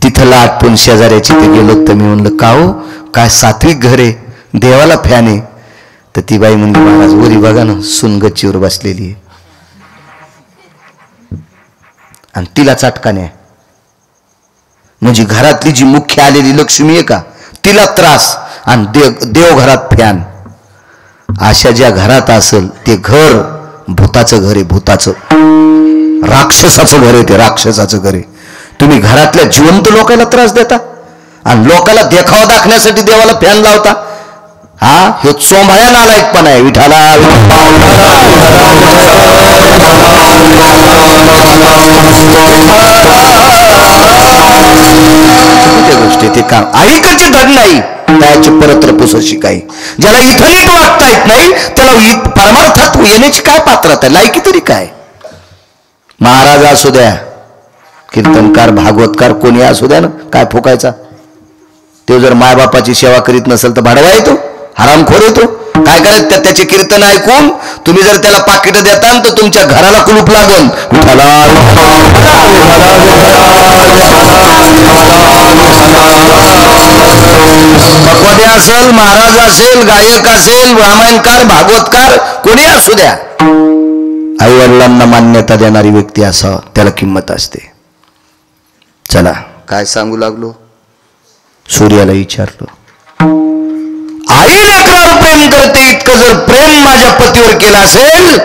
तिथं लाटपून शेजाऱ्याची ते गेलो तर मी म्हणलं का हो काय सात्विक घर आहे, देवाला फॅन आहे. तर ती बाई म्हणली महाराज वरी बघा ना सून गच्चीवर बसलेली आहे आणि तिला चटकाने आहे. म्हणजे घरातली जी मुख्य आलेली लक्ष्मी आहे का तिला त्रास आणि देव घरात फॅन. अशा ज्या घरात असेल ते घर भूताचं घर आहे, भूताचं राक्षसाचं घर आहे, ते राक्षसाचं घर आहे. तुम्ही घरातल्या जिवंत लोकांना त्रास देता आणि लोकांना देखावा दाखवण्यासाठी देवाला फॅन लावता. हा हे चोंभाळ्या नालायकपणा आहे. विठाला गोष्टी ते काम ऐकायची धड नाही त्याची परत पुसशी काही. ज्याला इथं नीट वागता येत नाही त्याला परमार्थात येण्याची काय पात्रता, लायकी तरी काय. महाराज असू द्या, कीर्तनकार, भागवतकार, कोणी असू द्या ना, काय फुकायचा. तो जर मायबापाची सेवा करीत नसेल तर भाडवा येतो, हरामखोर येतो. काय करायचं त्याचे कीर्तन ऐकून तुम्ही जर त्याला पाकिट देता तर तुमच्या घराला कुलूप लागून. भगवते असेल, महाराज असेल, गायक असेल, रामायणकार, भागवतकार, कोणी असू द्या, आई वडिलांना मान्यता देणारी व्यक्ती असा त्याला किंमत असते. चला काय सांगू लागलो. सूर्याला विचारलो, आई लेकरावर प्रेम करते इतकं जर प्रेम माझ्या पतीवर केलं असेल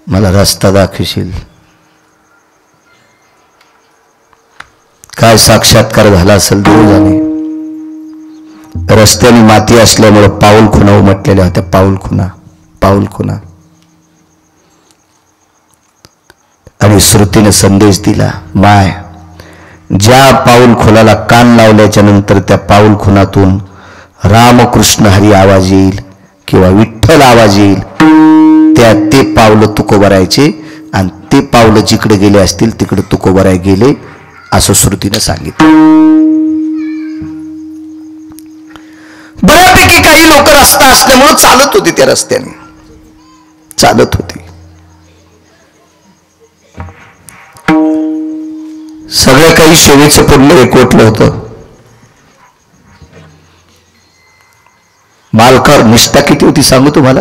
मला रस्ता दाखवशील. काय साक्षात्कार झाला असेल देव जाणे. रस्त्याने माती असल्यामुळे पाऊल खुणा उमटलेल्या होत्या. पाऊल खुणा आणि श्रुतीने संदेश दिला, माय ज्या पाऊल खुणाला कान लावल्याच्या नंतर त्या पाऊल खुणातून रामकृष्ण हरी आवाज येईल किंवा विठ्ठल आवाज येईल, ते पावलं तुकोबरायचे आणि ते पावलं जिकडे गेले असतील तिकडे तुकोबराय गेले असं श्रुतीने सांगितलं. बऱ्यापैकी काही लोक रस्ता असल्यामुळे चालत होती, त्या रस्त्याने चालत होती. सगळं काही शेवेचं पुढलं एकवटलं होतं. मालकावर निष्ठा किती होती सांगू तुम्हाला.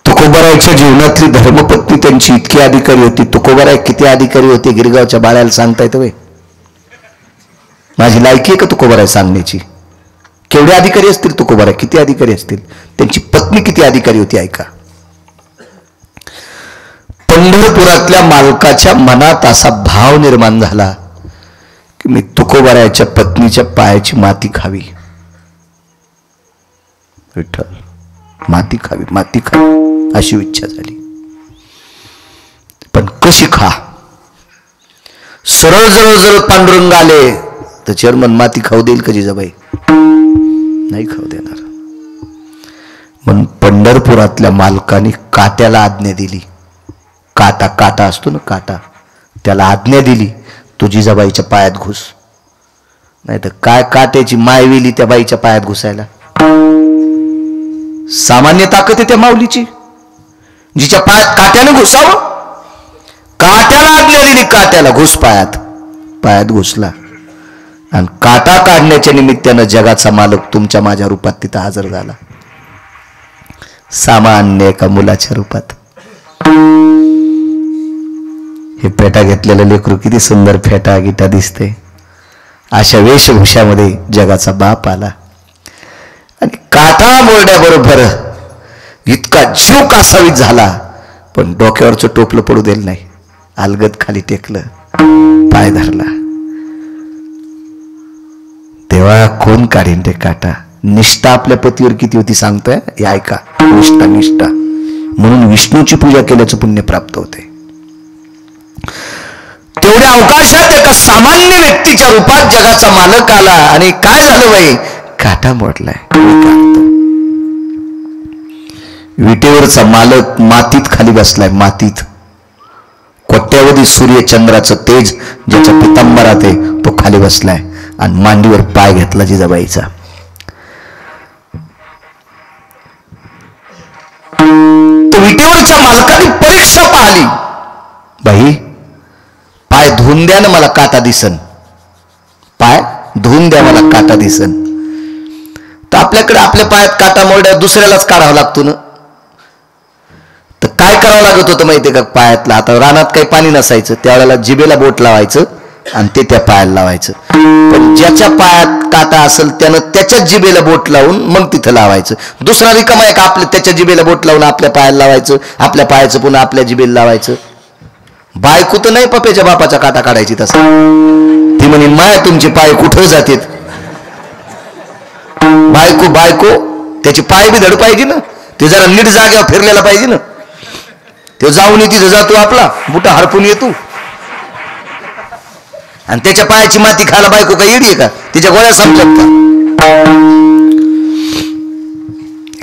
तुकोबरायच्या जीवनातली धर्मपत्नी त्यांची इतकी अधिकारी होती. तुकोबराय किती अधिकारी होते गिरगावच्या बाळ्याला सांगता येतं वे. माझी लायकी आहे का तुकोबराय सांगण्याची. केवढे अधिकारी असतील तुकोबराय, किती अधिकारी असतील. त्यांची पत्नी किती अधिकारी होती ऐका. पंढरपुरातल्या मालकाच्या मनात असा भाव निर्माण झाला की मी तुकोबरायच्या पत्नीच्या पायाची माती खावी. विठ्ठल, माती खावी अशी इच्छा झाली. पण कशी खा. सरळ जर पांडुरंग आले तर चेअरमन माती खाऊ देईल का जिजाबाई. नाही खाऊ देणार. म्हणून पंढरपुरातल्या मालकाने काट्याला आज्ञा दिली. काटा असतो ना, काटा, त्याला आज्ञा दिली तो जिजाबाईच्या पायात घुस. नाही तर काय काट्याची माय वेली त्या बाईच्या पायात घुसायला. सामान्य ताकद आहे त्या माऊलीची, जिच्या पायात काट्याने घुसावं. काट्याला आज्ञा दिली, काट्याला घुस पायात घुसला आणि काटा काढण्याच्या निमित्तानं जगाचा मालक तुमच्या माझ्या रूपात तिथं हजर झाला. सामान्य एका मुलाच्या रूपात. हे फेटा घेतलेलं लेकरू किती सुंदर फेटा गिटा दिसते. अशा वेशभूषामध्ये जगाचा बाप आला आणि काटा मोरड्याबरोबर इतका जीव कासावीत झाला पण डोक्यावरचं टोपलं पडू दिलं नाही. अलगद खाली टेकलं, पाय धरला. तेव्हा कोण काढीन ते काटा. निष्ठा आपल्या पतीवर किती होती सांगतोय हे ऐका. निष्ठा म्हणून विष्णूची पूजा केल्याचं पुण्य प्राप्त होते. तेवढ्या अवकाशात एका सामान्य व्यक्तीच्या रूपात जगाचा मालक आला आणि काय झालं बाई, काटा मोडलाय. विटेवरचा मालक मातीत खाली बसलाय. मातीत कोट्यावधी सूर्यचंद्राचं तेज ज्याच्या पितांबरात आहे तो खाली बसलाय आणि मांडीवर पाय घेतला जिजाबाईचा. तो विटेवरच्या मालकाने परीक्षा पाहिली. बाई पाय धुवून द्या ना मला काटा दिसन. पाय धुवून द्या मला काटा दिसन. तर आपल्याकडे आपल्या पायात काटा मोरड्या दुसऱ्यालाच काढावा लागतो ना. तर काय करावं लागत होतं माहितीये का पायातला. आता रानात काही पाणी नसायचं त्यावेळेला जिभेला बोट लावायचं आणि ते त्या पायाला लावायचं. पण ज्याच्या पायात काटा असेल त्यानं त्याच्याच जिभेला बोट लावून मग तिथं लावायचं. दुसरा रिकामा आहे का आपल्या त्याच्या जिभेला बोट लावून आपल्या पायाला लावायचं, आपल्या पायाचं पुन्हा आपल्या जिभेला लावायचं. बायको तर नाही पप्याच्या बापाचा काटा काढायची तसा. ती म्हणे माय तुमचे पाय कुठं जातात. बायको, त्याची पाय बी धड पाहिजे ना, ते जरा नीट जाग्यावर फिरलेला पाहिजे ना. तो जाऊन तिथं जातो आपला बुटा हरपून येतो आणि त्याच्या पायाची माती खायला बायको का येडी आहे का? तिच्या गोळ्या समजत का?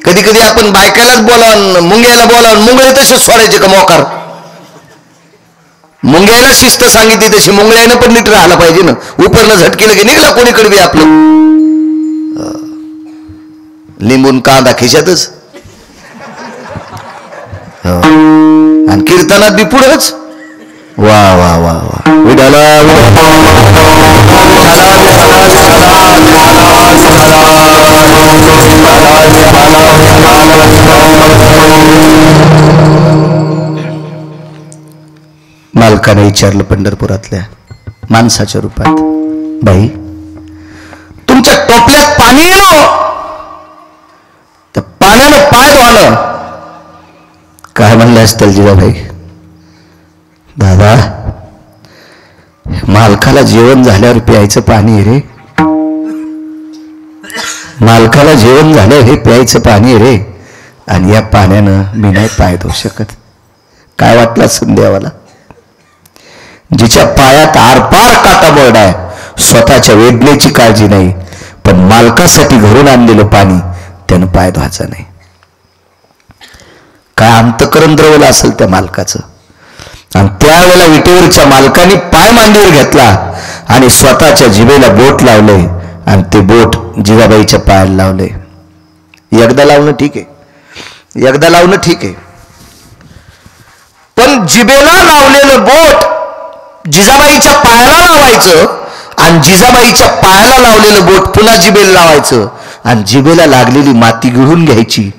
कधी कधी आपण बायकालाच बोलावून मुंग्याला बोलावून मुंगळे तसेच सोडायचे का मोकार? मुंग्याला शिस्त सांगितली तशी मुंगळ्यानं पण नीट राहायला पाहिजे ना. उपरनं झटकेलं की निघला कोणीकडे बी आपलं लिंबून कांदा खिशातच आणि कीर्तनात बी पुढंच. वा वा वा वा विडाला मालकाने विचारलं पंढरपुरातल्या माणसाच्या रूपात, बाई तुमच्या टोपल्यात पाणी येणं, त्या पाण्यानं पाय धुवालं. काय म्हणले असतील जिजाबाई? दादा मालकाला जेवण झाल्यावर प्यायचं पाणी रे, मालकाला जेवण झाल्यावर हे प्यायचं पाणी रे, आणि या पाण्यानं मी नाही पाय धुवू शकत. काय वाटलं असेल देवाला? जिच्या पायात आरपार काटा बोर्ड आहे, स्वतःच्या वेदनेची काळजी नाही, पण मालकासाठी घरून आणलेलं पाणी त्यानं पाय धुवायचा नाही. काय अंतकरण द्रवलं असेल त्या मालकाचं. आणि त्यावेळेला विटेवरच्या मालकाने पाय मांडीवर घेतला आणि स्वतःच्या जिभेला बोट लावले आणि ते बोट जिजाबाईच्या पायाला लावले. एकदा लावणं ठीक आहे, एकदा लावणं ठीक आहे, पण जिभेला लावलेलं बोट जिजाबाईच्या पायाला लावायचं आणि जिजाबाईच्या पायाला लावलेलं बोट पुन्हा जिभेला लावायचं आणि जिभेला लागलेली माती गिळून घ्यायची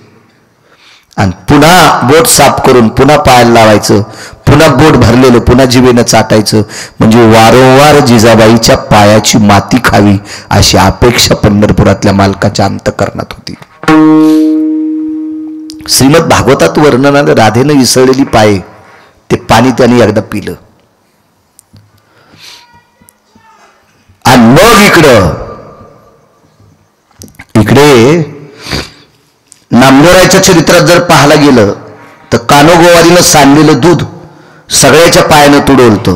आणि पुन्हा बोट साफ करून पुन्हा पायाला लावायचं, पुन्हा बोट भरलेलं पुन्हा जिभेनं चाटायचं. म्हणजे वारंवार जिजाबाईच्या पायाची माती खावी अशी अपेक्षा पंढरपुरातल्या मालकाच्या अंतकरणात होती. श्रीमद भागवतात वर्णन आलं, राधेनं इसळलेली पाये ते पाणी त्याने एकदा पिलं आणि मग इकडे नामदेवरायच्या चरित्रात जर पाहायला गेलं तर कानोगोवारीनं सांडलेलं दूध सगळ्याच्या पायानं तुडवलं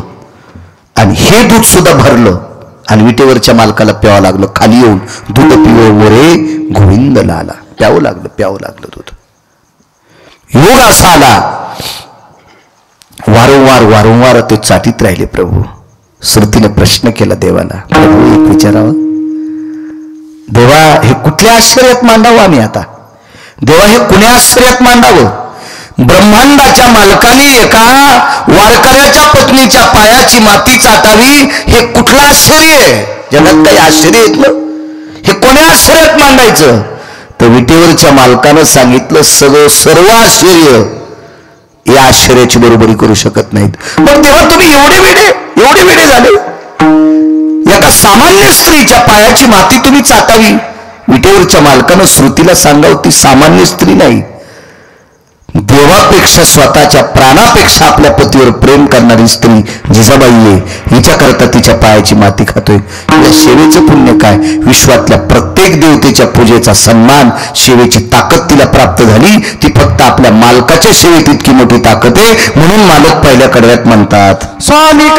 आणि हे दूध सुद्धा भरलं आणि विटेवरच्या मालकाला प्यावं लागलं. खाली येऊन दूध पिवो मोरे गोविंद लाला, प्यावं लागलं दूध. योग असा आला, वारंवार ते चाटीत राहिले. प्रभू श्रुतीने प्रश्न केला देवाला, प्रभू एक विचारावं, देवा हे कुठल्या आश्चर्यात मांडावं आम्ही आता? देवा हे कुण्या आश्चर्यात मांडावं? ब्रह्मांडाच्या मालकाने एका वारकऱ्याच्या पत्नीच्या पायाची माती चाटावी हे कुठलं आश्चर्य आहे? जगात काही आश्चर्य आहेत ना? हे कोण्या आश्चर्यात मांडायचं? तर विटेवरच्या मालकानं सांगितलं, सर्व आश्चर्य या आश्चर्याची बरोबरी करू शकत नाहीत. मग तेव्हा तुम्ही एवढे वेडे झाले? एका सामान्य स्त्रीच्या पायाची माती तुम्ही चाटावी? विटेवरच्या मालकानं श्रुतीला सांगावं ती सामान्य स्त्री नाही, देवापेक्षा स्वतःच्या प्राणापेक्षा आपल्या पतीवर प्रेम करणारी स्त्री जिजाबाई आहे. हिच्याकरता तिच्या पायाची माती खातोय. या सेवेचं पुण्य काय? विश्वातल्या प्रत्येक देवतेच्या पूजेचा सन्मान, सेवेची ताकद तिला प्राप्त झाली. ती फक्त आपल्या मालकाच्या सेवेत इतकी मोठी ताकद आहे, म्हणून मालक पहिल्या कडव्यात म्हणतात, स्वामी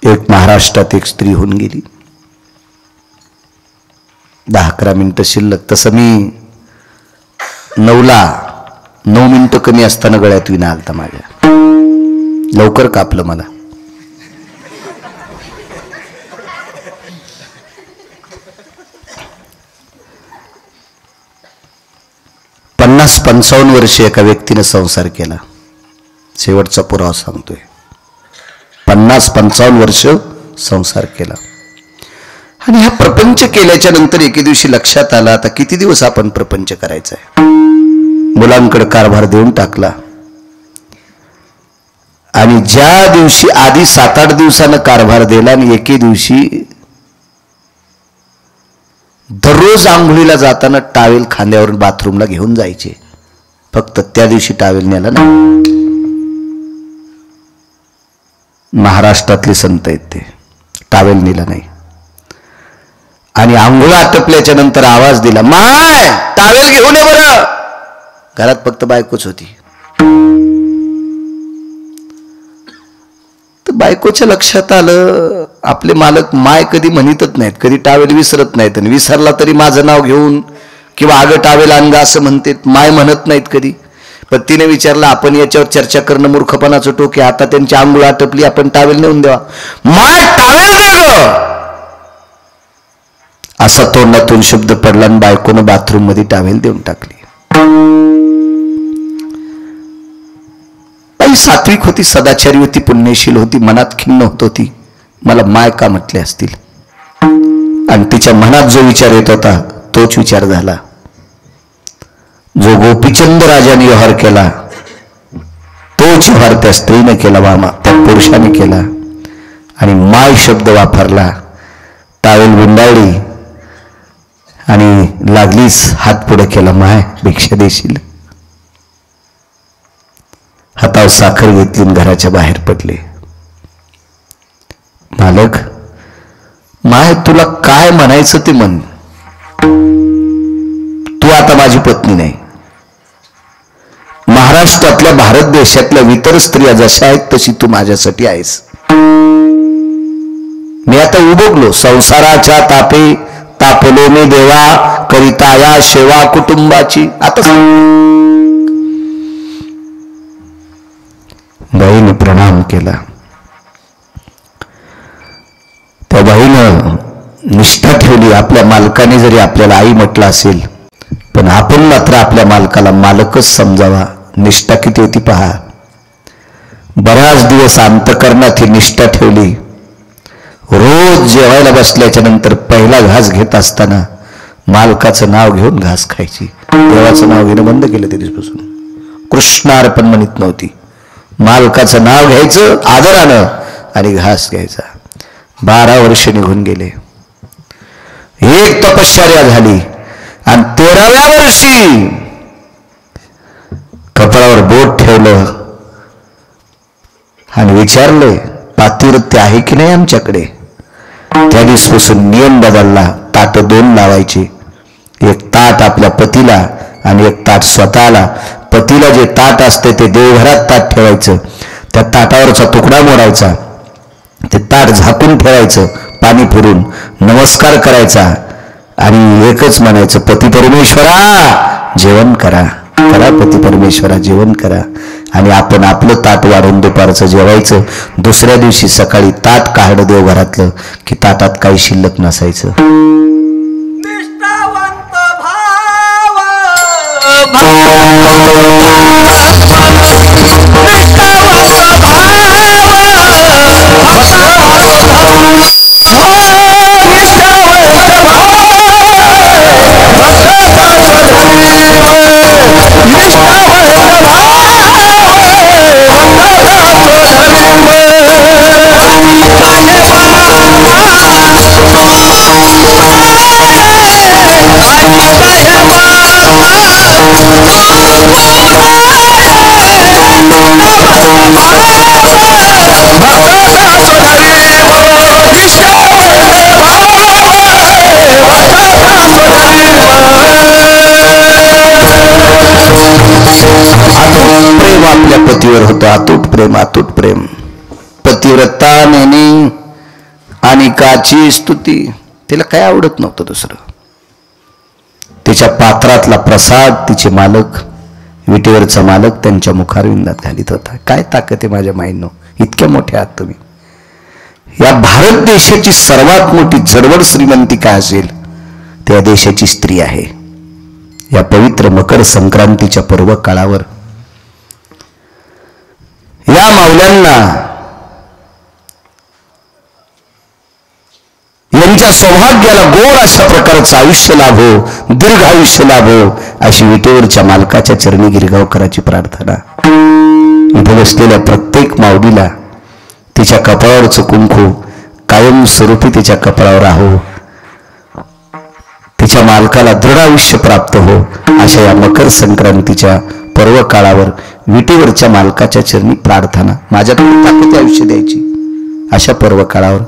एक महाराष्ट्रात एक स्त्री होऊन गेली. 10-11 मिनिटं शिल्लक. तसं मी 9 मिनिटं कमी असताना गळ्यात विना आलता माझ्या. लवकर कापलं मला. 50-55 वर्ष एका व्यक्तीने संसार केला. शेवटचा पुरावा सांगतोय. 50-55 वर्ष संसार केला आणि हा प्रपंच केल्याच्या नंतर एके दिवशी लक्षात आला, आता किती दिवस आपण प्रपंच करायचा आहे. मुलांकडे कारभार देऊन टाकला आणि ज्या दिवशी आधी 7-8 दिवसानं कारभार दिला आणि एके दिवशी दररोज आंघोळीला जाताना टावेल खांद्यावरून बाथरूमला घेऊन जायचे. फक्त त्या दिवशी टावेल नेला नाही. महाराष्ट्रातले संत आहेत ते. टावेल नेला नाही आणि आंघोळ आटपल्याच्या नंतर आवाज दिला, माय टावेल घेऊन ये बरं. घरात फक्त बायकोच होती. तर बायकोच्या लक्षात आलं, आपले मालक माय कधी म्हणतच नाहीत, कधी टावेल विसरत नाहीत. आणि विसरला तरी माझं नाव घेऊन किंवा अगं टावेल आणगा असं म्हणतात, माय म्हणत नाहीत कधी. पण तिने विचारलं, आपण याच्यावर चर्चा करणं मूर्खपणाचं टोक आहे. आता त्यांची आंघोळ आटपली, आपण टावेल नेऊन द्यावा. माय टावेल दे ग, असा तोंडातून शब्द पडला आणि बायकोनं बाथरूम मध्ये टावेल देऊन टाकली. बाई सात्विक होती, सदाचारी होती, पुण्यशील होती, मनात खिन्न होत होती. मला माय का म्हटले असतील. आणि तिच्या मनात जो विचार येत होता तोच विचार झाला जो गोपीचंद राजाने व्यवहार केला, तोच व्यवहार त्या स्त्रीने केला, मामा त्या पुरुषाने केला. आणि माय शब्द वापरला. टावेल गुंडाळली आणि लागलीच हात पुढे केला, माय भिक्षा देशील. हातावर साखर घेतली, घराच्या बाहेर पडले. मालक, माय तुला काय म्हणायचं ते म्हण, तू आता माझी पत्नी नाही. महाराष्ट्रातल्या, भारत देशातल्या इतर स्त्रिया जशा आहेत तशी तू माझ्यासाठी आहेस. मी आता उबगलो, संसाराच्या तापे तापलो मी देवा, करिता या सेवा कुटुंबाची. आता बाईने प्रणाम केला. त्या बाईनं निष्ठा ठेवली. आपल्या मालकाने जरी आपल्याला आई म्हटलं असेल, पण आपण मात्र आपल्या मालकाला मालकच समजावा. निष्ठा किती होती पहा. बराच दिवस अंतकरणात ही निष्ठा ठेवली. रोज जेवायला बसल्याच्या नंतर पहिला घास घेत असताना मालकाचं नाव घेऊन घास खायची. देवाचं नाव घेणं बंद केलं त्या दिवसापासून. कृष्णार्पण म्हणत नव्हती, मालकाचं नाव घ्यायचं आदरानं आणि घास घ्यायचा. 12 वर्ष निघून गेले. एक तपश्चर्या झाली आणि 13व्या वर्षी कपाळावर बोट ठेवलं आणि विचारलं, पातिव्रत्य आहे की नाही आमच्याकडे. त्या दिवसापासून नियम बदलला. ताट 2 लावायचे, एक ताट आपल्या पतीला आणि एक ताट स्वतःला. पतीला जे ताट असते ते देवघरात ताट ठेवायचं, त्या ताटावरचा तुकडा मोडायचा, ते ताट झाकून ठेवायचं, पाणी फिरून नमस्कार करायचा आणि एकच म्हणायचं, पती परमेश्वरा जेवण करा, करा पती परमेश्वरा जेवण करा. आणि आपण आपलं ताट वाढून दुपारचं जेवायचं. दुसऱ्या दिवशी सकाळी ताट काढलं देवघरातलं की ताटात काही शिल्लक नसायचं. आपल्या पतीवर होतं अतूट प्रेम, अतूट प्रेम. पतिव्रता नेनी आणि काची स्तुती. तिला काय आवडत नव्हतं दुसरं. तिच्या पात्रातला प्रसाद तिचे मालक, विटेवरचा मालक त्यांच्या मुखारविंदात घालीत होता. काय ताकद आहे माझ्या माईंनो, इतक्या मोठ्या आहात तुम्ही. या भारत देशाची सर्वात मोठी जडवड श्रीमंती काय असेल, त्या देशाची स्त्री आहे. या पवित्र मकर संक्रांतीच्या पर्व काळावर या माऊल्यांना यांच्या सौभाग्याला गोड अशा प्रकारचं आयुष्य लाभो, दीर्घ आयुष्य लाभो अशी विटेवरच्या मालकाच्या चरणी गिरगावकराची प्रार्थना. इथे बसलेल्या प्रत्येक माऊलीला तिच्या कपाळावरचं कुंकू कायमस्वरूपी तिच्या कपाळावर राहो, तिच्या मालकाला दृढ आयुष्य प्राप्त हो अशा या मकर संक्रांतीच्या पर्व काळावर विटेवरच्या मालकाच्या चरणी प्रार्थना. माझ्याकडे ताकद आयुष्य द्यायची अशा पर्व काळावर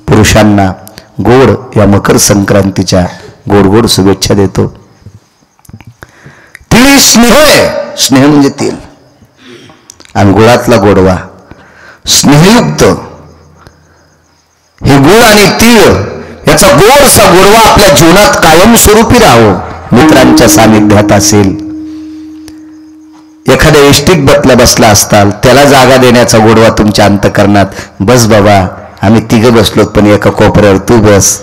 पुरुषांना गोड या मकर संक्रांतीच्या गोड गोड शुभेच्छा देतो. तिळ स्नेह आहे, स्नेह म्हणजे तेल आणि गुळातला गोडवा स्नेहयुक्त. हे गुळ आणि तीळ याचा गोडसा गोडवा आपल्या जीवनात कायमस्वरूपी राहो. मित्रांच्या सानिध्यात असेल, एखाद्या एसटीत बसला असताल, त्याला जागा देण्याचा गोडवा तुमच्या अंतकरणात. बस बाबा, आम्ही तिघं बसलोत पण एका कोपऱ्यावर तू बस.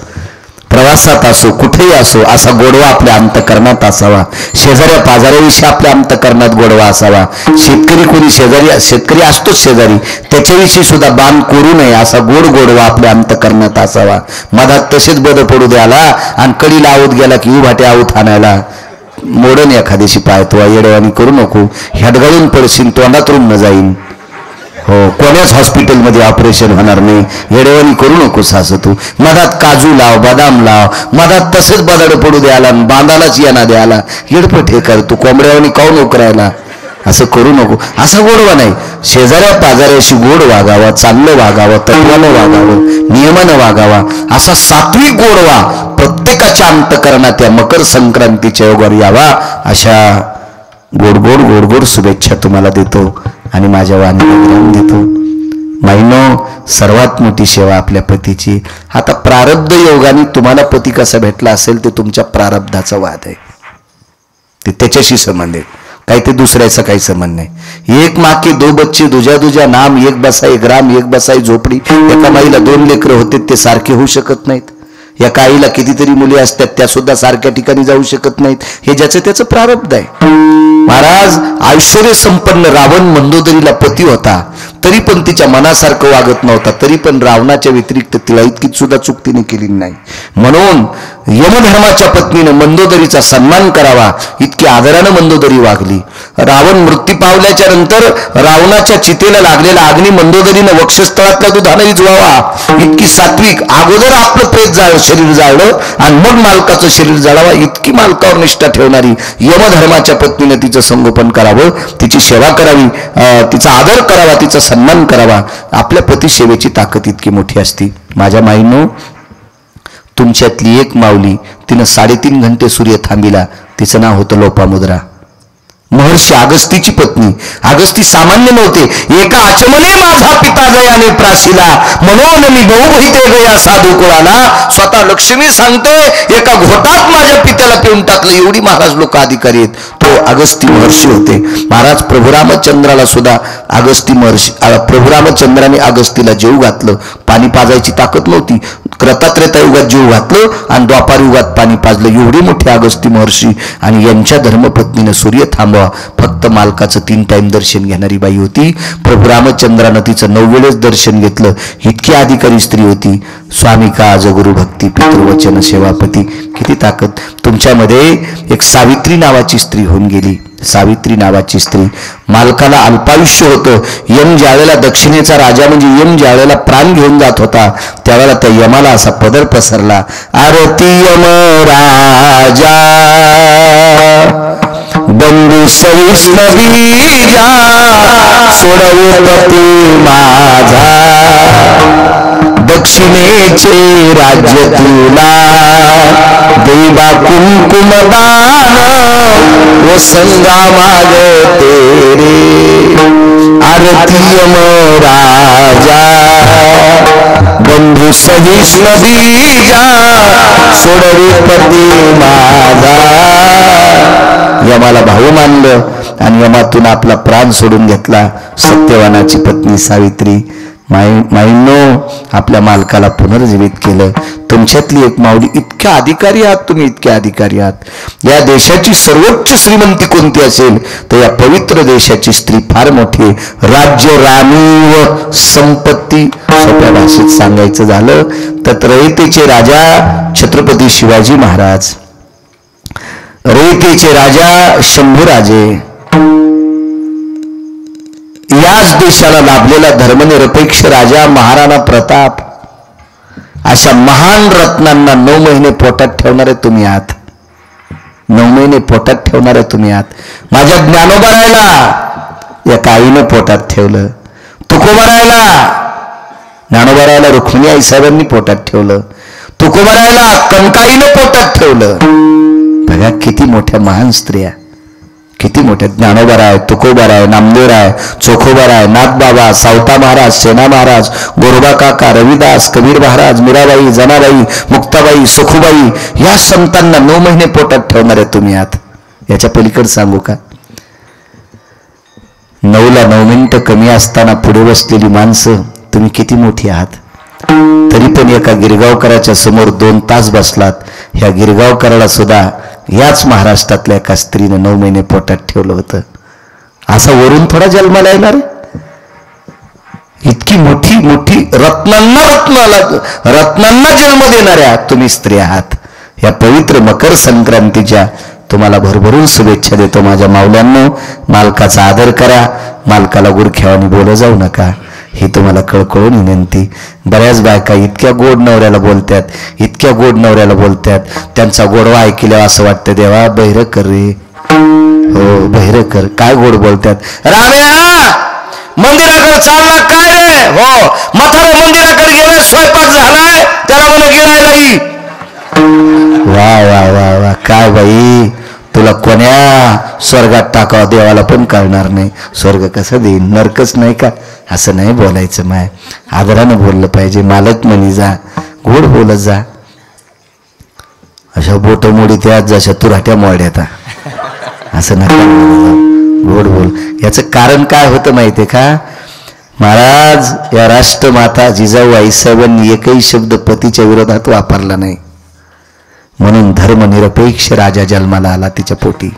प्रवासात असो, कुठेही असो, असा गोडवा आपल्या अंतकरणात असावा. शेजाऱ्या पाजाऱ्याविषयी आपल्या अंतकरणात गोडवा असावा. शेतकरी कोणी शेतकरी असतोच शेजारी, त्याच्याविषयी सुद्धा बाण करू नये असा गोड गोडवा आपल्या अंतकरणात असावा. मधात तसेच बद पडू द्याला आणि कडी लावत गेला की उभाटे आऊत आणायला. मोडन एखाद्याशी पाय तो येडवानी करू नको, हेडगाळून पडशील, तोंडात रुंद जाईन. हो, कोण्याच हॉस्पिटलमध्ये ऑपरेशन होणार नाही. येडेवानी करू नकोस असं तू. मधात काजू लाव, बदाम लाव, मधात तसेच बदाड पडू द्याला, बांधालाच येणा द्याला. येडपट हे कर, तू कोंबड्यावानी काऊन उकरायला, असं करू नको. असा गोडवा नाही. शेजाऱ्या पाजाऱ्याशी गोड वागावा, चांगलं वागावं, तत्वानं वागावं, नियमानं वागावा, असा सात्विक गोडवा प्रत्येकाच्या अंतकरणात या मकर संक्रांतीच्या योगावर यावा. अशा गोड गोड गोड गोड शुभेच्छा तुम्हाला देतो आणि माझ्या वाणीला विराम देतो. महिनो, सर्वात मोठी सेवा आपल्या पतीची. आता प्रारब्ध योगाने तुम्हाला पती कसा भेटला असेल ते तुमच्या प्रारब्धाचा वाद आहे, ते त्याच्याशी संबंध आहे, काही ते दुसऱ्याचा काही संबंध नाही. एक माँ के दो बच्चे, दुजा दुजा नाम, एक बसाई ग्राम, एक बसाई झोपडी. एका माईला 2 लेकरं होते, ते सारखे होऊ शकत नाहीत. एका आईला कितीतरी मुली असतात, त्या सुद्धा सारख्या ठिकाणी जाऊ शकत नाहीत. हे ज्याचं त्याचं प्रारब्ध आहे. महाराज, ऐश्वर्य संपन्न रावण मंदोदरीला पती होता, तरी पण तिच्या मनासारखं वागत नव्हता. तरी पण रावणाच्या व्यतिरिक्त तिला इतकी सुद्धा चूक तिने केली नाही. म्हणून यमधर्माच्या पत्नीने मंदोदरीचा सन्मान करावा इतकी आदरानं मंदोदरी वागली. रावण मृत्यू पावल्याच्या नंतर रावणाच्या चितेला लागलेला अग्नी मंदोदरीनं वक्षस्थळातल्या दुधानं विझवावा इतकी सात्विक. अगोदर आपलं प्रेत शरीर जाळलं आणि मग मालकाचं शरीर जाळावा इतकी मालकावर निष्ठा ठेवणारी यमधर्माच्या पत्नीने तिचं संगोपन करावं, तिची सेवा करावी, तिचा आदर करावा, तिचा सन्मान करावा. आपल्या पती सेवेची ताकद इतकी मोठी असते. माझ्या माईनो, तुमच्यातली एक माऊली, तिनं 3.5 घंटे सूर्य थांबिला. तिचं नाव होतं लोपामुद्रा. महर्षी अगस्तीची पत्नी. अगस्ती सामान्य नव्हते. एका आचमने माझा पिता गयाने प्राशिला, म्हणून मी बहुभहिते गया साधू कुळाला. स्वतः लक्ष्मी सांगते, एका घोटात माझ्या पित्याला पिऊन टाकलं. एवढी महाराज लोक अधिकारी आहेत. तो अगस्ती महर्षी होते. महाराज प्रभुरामचंद्राला सुद्धा अगस्ती महर्षी, प्रभुरामचंद्राने अगस्तीला जीव घातलं. पाणी पाजायची ताकद नव्हती. क्रतात्रेता युगात जीव घातलं आणि द्वापार युगात पाणी पाजलं. एवढी मोठी अगस्ती महर्षी आणि यांच्या धर्मपत्नीनं सूर्य थांबवा, फक्त मालकाचं 3 टाइम दर्शन घेणारी बाई होती. प्रभू रामचंद्रानं तिचं 9 वेळेस दर्शन घेतलं. इतकी अधिकारी स्त्री होती. स्वामी का आज गुरु भक्ती, पितृवचन सेवापती. किती ताकद. तुमच्यामध्ये एक सावित्री नावाची स्त्री होऊन गेली. सावित्री नावाची स्त्री. मालकाला अल्पायुष्य होतं. यम ज्यावेळेला दक्षिणेचा राजा म्हणजे यम ज्यावेळेला प्राण घेऊन जात होता, त्यावेळेला त्या यमाला असा पदर पसरला, आरती यम राजा बंधू सविष्णवीजा सोडवपती माझा, दक्षिणेचे राज्य तुला दैवा कुंकुमदान व संगा मागते रे. आरती यम राजा बंधू सविष्णवीजा सोडवपती माझा. यमाला भाऊ मानलं आणि यमातून आपला प्राण सोडून घेतला. सत्यवानाची पत्नी सावित्री. माईंनो, आपल्या मालकाला पुनर्जीवित केलं. तुमच्यातली एक माऊली. इतक्या अधिकारी आहात तुम्ही, इतक्या अधिकारी आहात. या देशाची सर्वोच्च श्रीमंती कोणती असेल तर या पवित्र देशाची स्त्री फार मोठी. राज्य, राणी व संपत्ती. सोप्या भाषेत सांगायचं झालं तर रयतेचे राजा छत्रपती शिवाजी महाराज, रयतेचे राजा शंभूराजे, याच देशाला लाभलेला धर्मनिरपेक्ष राजा महाराणा प्रताप, अशा महान रत्नांना 9 महिने पोटात ठेवणारे तुम्ही आहात. 9 महिने पोटात ठेवणारे तुम्ही आहात. माझ्या ज्ञानोबरायला एका आईनं पोटात ठेवलं. तुकोबरायला, ज्ञानोबरायला रुक्मिणी आई साहेबांनी पोटात ठेवलं. तुकोबरायला कनकाईनं पोटात ठेवलं. बघा किती मोठ्या महान स्त्रिया, किती मोठ्या. ज्ञानोबराय, तुकोबराय, नामदेवराय, चोखोबराय, नाथबाबा, सावता महाराज, सेना महाराज, गोरबा काका, रविदास, कबीर महाराज, मीराबाई, जनाबाई, मुक्ताबाई, सखुबाई, या संतांना 9 महिने पोटात ठेवणारे तुम्ही आहात. याच्या पलीकडे सांगू का? 9ला 9 मिनिटं कमी असताना पुढे बसलेली माणसं तुम्ही किती मोठी आहात. तरी पण एका गिरगावकराच्या समोर 2 तास बसलात. ह्या गिरगावकराला सुद्धा याच महाराष्ट्रातल्या एका स्त्रीनं 9 महिने पोटात ठेवलं होतं. असा वरून थोडा जन्माला येणार. इतकी मोठी मोठी रत्नांना जन्म देणाऱ्या तुम्ही स्त्री आहात. या पवित्र मकर संक्रांतीच्या तुम्हाला भरभरून शुभेच्छा देतो माझ्या माऊल्यांनो. मालकाचा आदर करा, मालकाला गुरख्यावानी बोलत जाऊ नका, ही तुम्हाला कळकळून विनंती. बऱ्याच बायका इतक्या गोड नवऱ्याला बोलतात, इतक्या गोड नवऱ्याला बोलतात, त्यांचा गोडवा ऐकल्यावर असं वाटतं देवा बहिरं कर रे. हो बहिरं कर. काय गोड बोलतात. राम्या मंदिराकडे चालला काय रे? हो म्हातारा मंदिराकडे गेलाय, स्वयंपाक झालाय, त्याला मला गिळायलाही. वा वा वा वा, काय बाई, तुला कोण्या स्वर्गात टाकावं देवाला पण कळणार नाही. स्वर्ग कसं देईन, नरकच नाही का? असं नाही बोलायचं. माय आदरानं बोललं पाहिजे. मालक म्हणी जा, गोड बोलत जा. अशा बोट मोडी त्यात जशा तुराट्या मोड्यात, असं नका गोड बोल. याचं कारण काय होतं माहितीये का? महाराज या राष्ट्रमाता जिजाऊ आईसाहेबांनी एकही शब्द पतीच्या विरोधात वापरला नाही. म्हणून धर्मनिरपेक्ष राजा जन्माला आला तिच्या पोटी.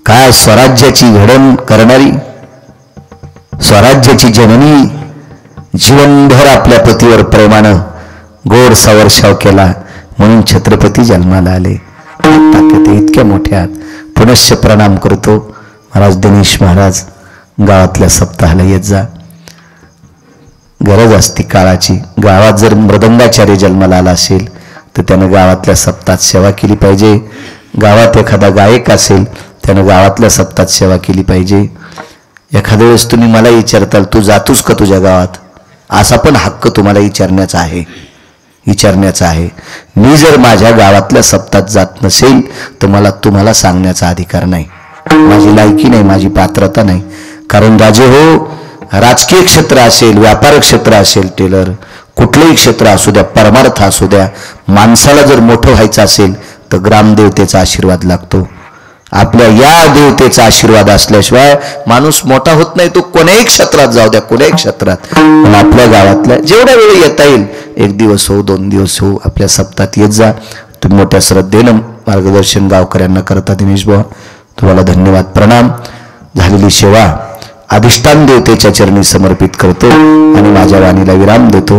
काय स्वराज्याची घडण करणारी, स्वराज्याची जननी, जीवनभर आपल्या पतीवर प्रेमानं गोड सवर्षाव केला म्हणून छत्रपती जन्माला आले. ताकद इतक्या मोठ्या. पुनश्च प्रणाम करतो. महाराज दिनेश महाराज गावातल्या सप्ताहाला येत जा. गरज असती काळाची. गावात जर मृदंगाचार्य जन्माला आला असेल तर त्यानं गावातल्या सप्तात सेवा केली पाहिजे. गावात एखादा गायक असेल त्यानं गावातल्या सप्तात सेवा केली पाहिजे. एखाद्या वेळेस तुम्ही मला विचारताल तू जातोस का तुझ्या गावात, असा पण हक्क तुम्हाला विचारण्याचा आहे. मी जर माझ्या गावातल्या सप्तात जात नसेल तर मला तुम्हाला सांगण्याचा अधिकार नाही. माझी लायकी नाही, माझी पात्रता नाही. कारण राजे हो, राजकीय क्षेत्र असेल, व्यापार क्षेत्र असेल, टेलर, कुठलंही क्षेत्र असू द्या, परमार्थ असू द्या, माणसाला जर मोठं व्हायचं असेल तर ग्रामदेवतेचा आशीर्वाद लागतो. आपल्या या देवतेचा आशीर्वाद असल्याशिवाय माणूस मोठा होत नाही. तो कोण्याही क्षेत्रात जाऊ द्या, कोण्याही क्षेत्रात. पण आपल्या गावातल्या जेवढ्या वेळ येता येईल, 1 दिवस हो, 2 दिवस हो, आपल्या सप्तात येत जा. तुम्ही मोठ्या श्रद्धेनं मार्गदर्शन गावकऱ्यांना करता. दिनेश भाऊ तुम्हाला धन्यवाद, प्रणाम. झालेली सेवा अधिष्ठान देवतेच्या चरणी समर्पित करतो आणि माझ्या वाणीला विराम देतो.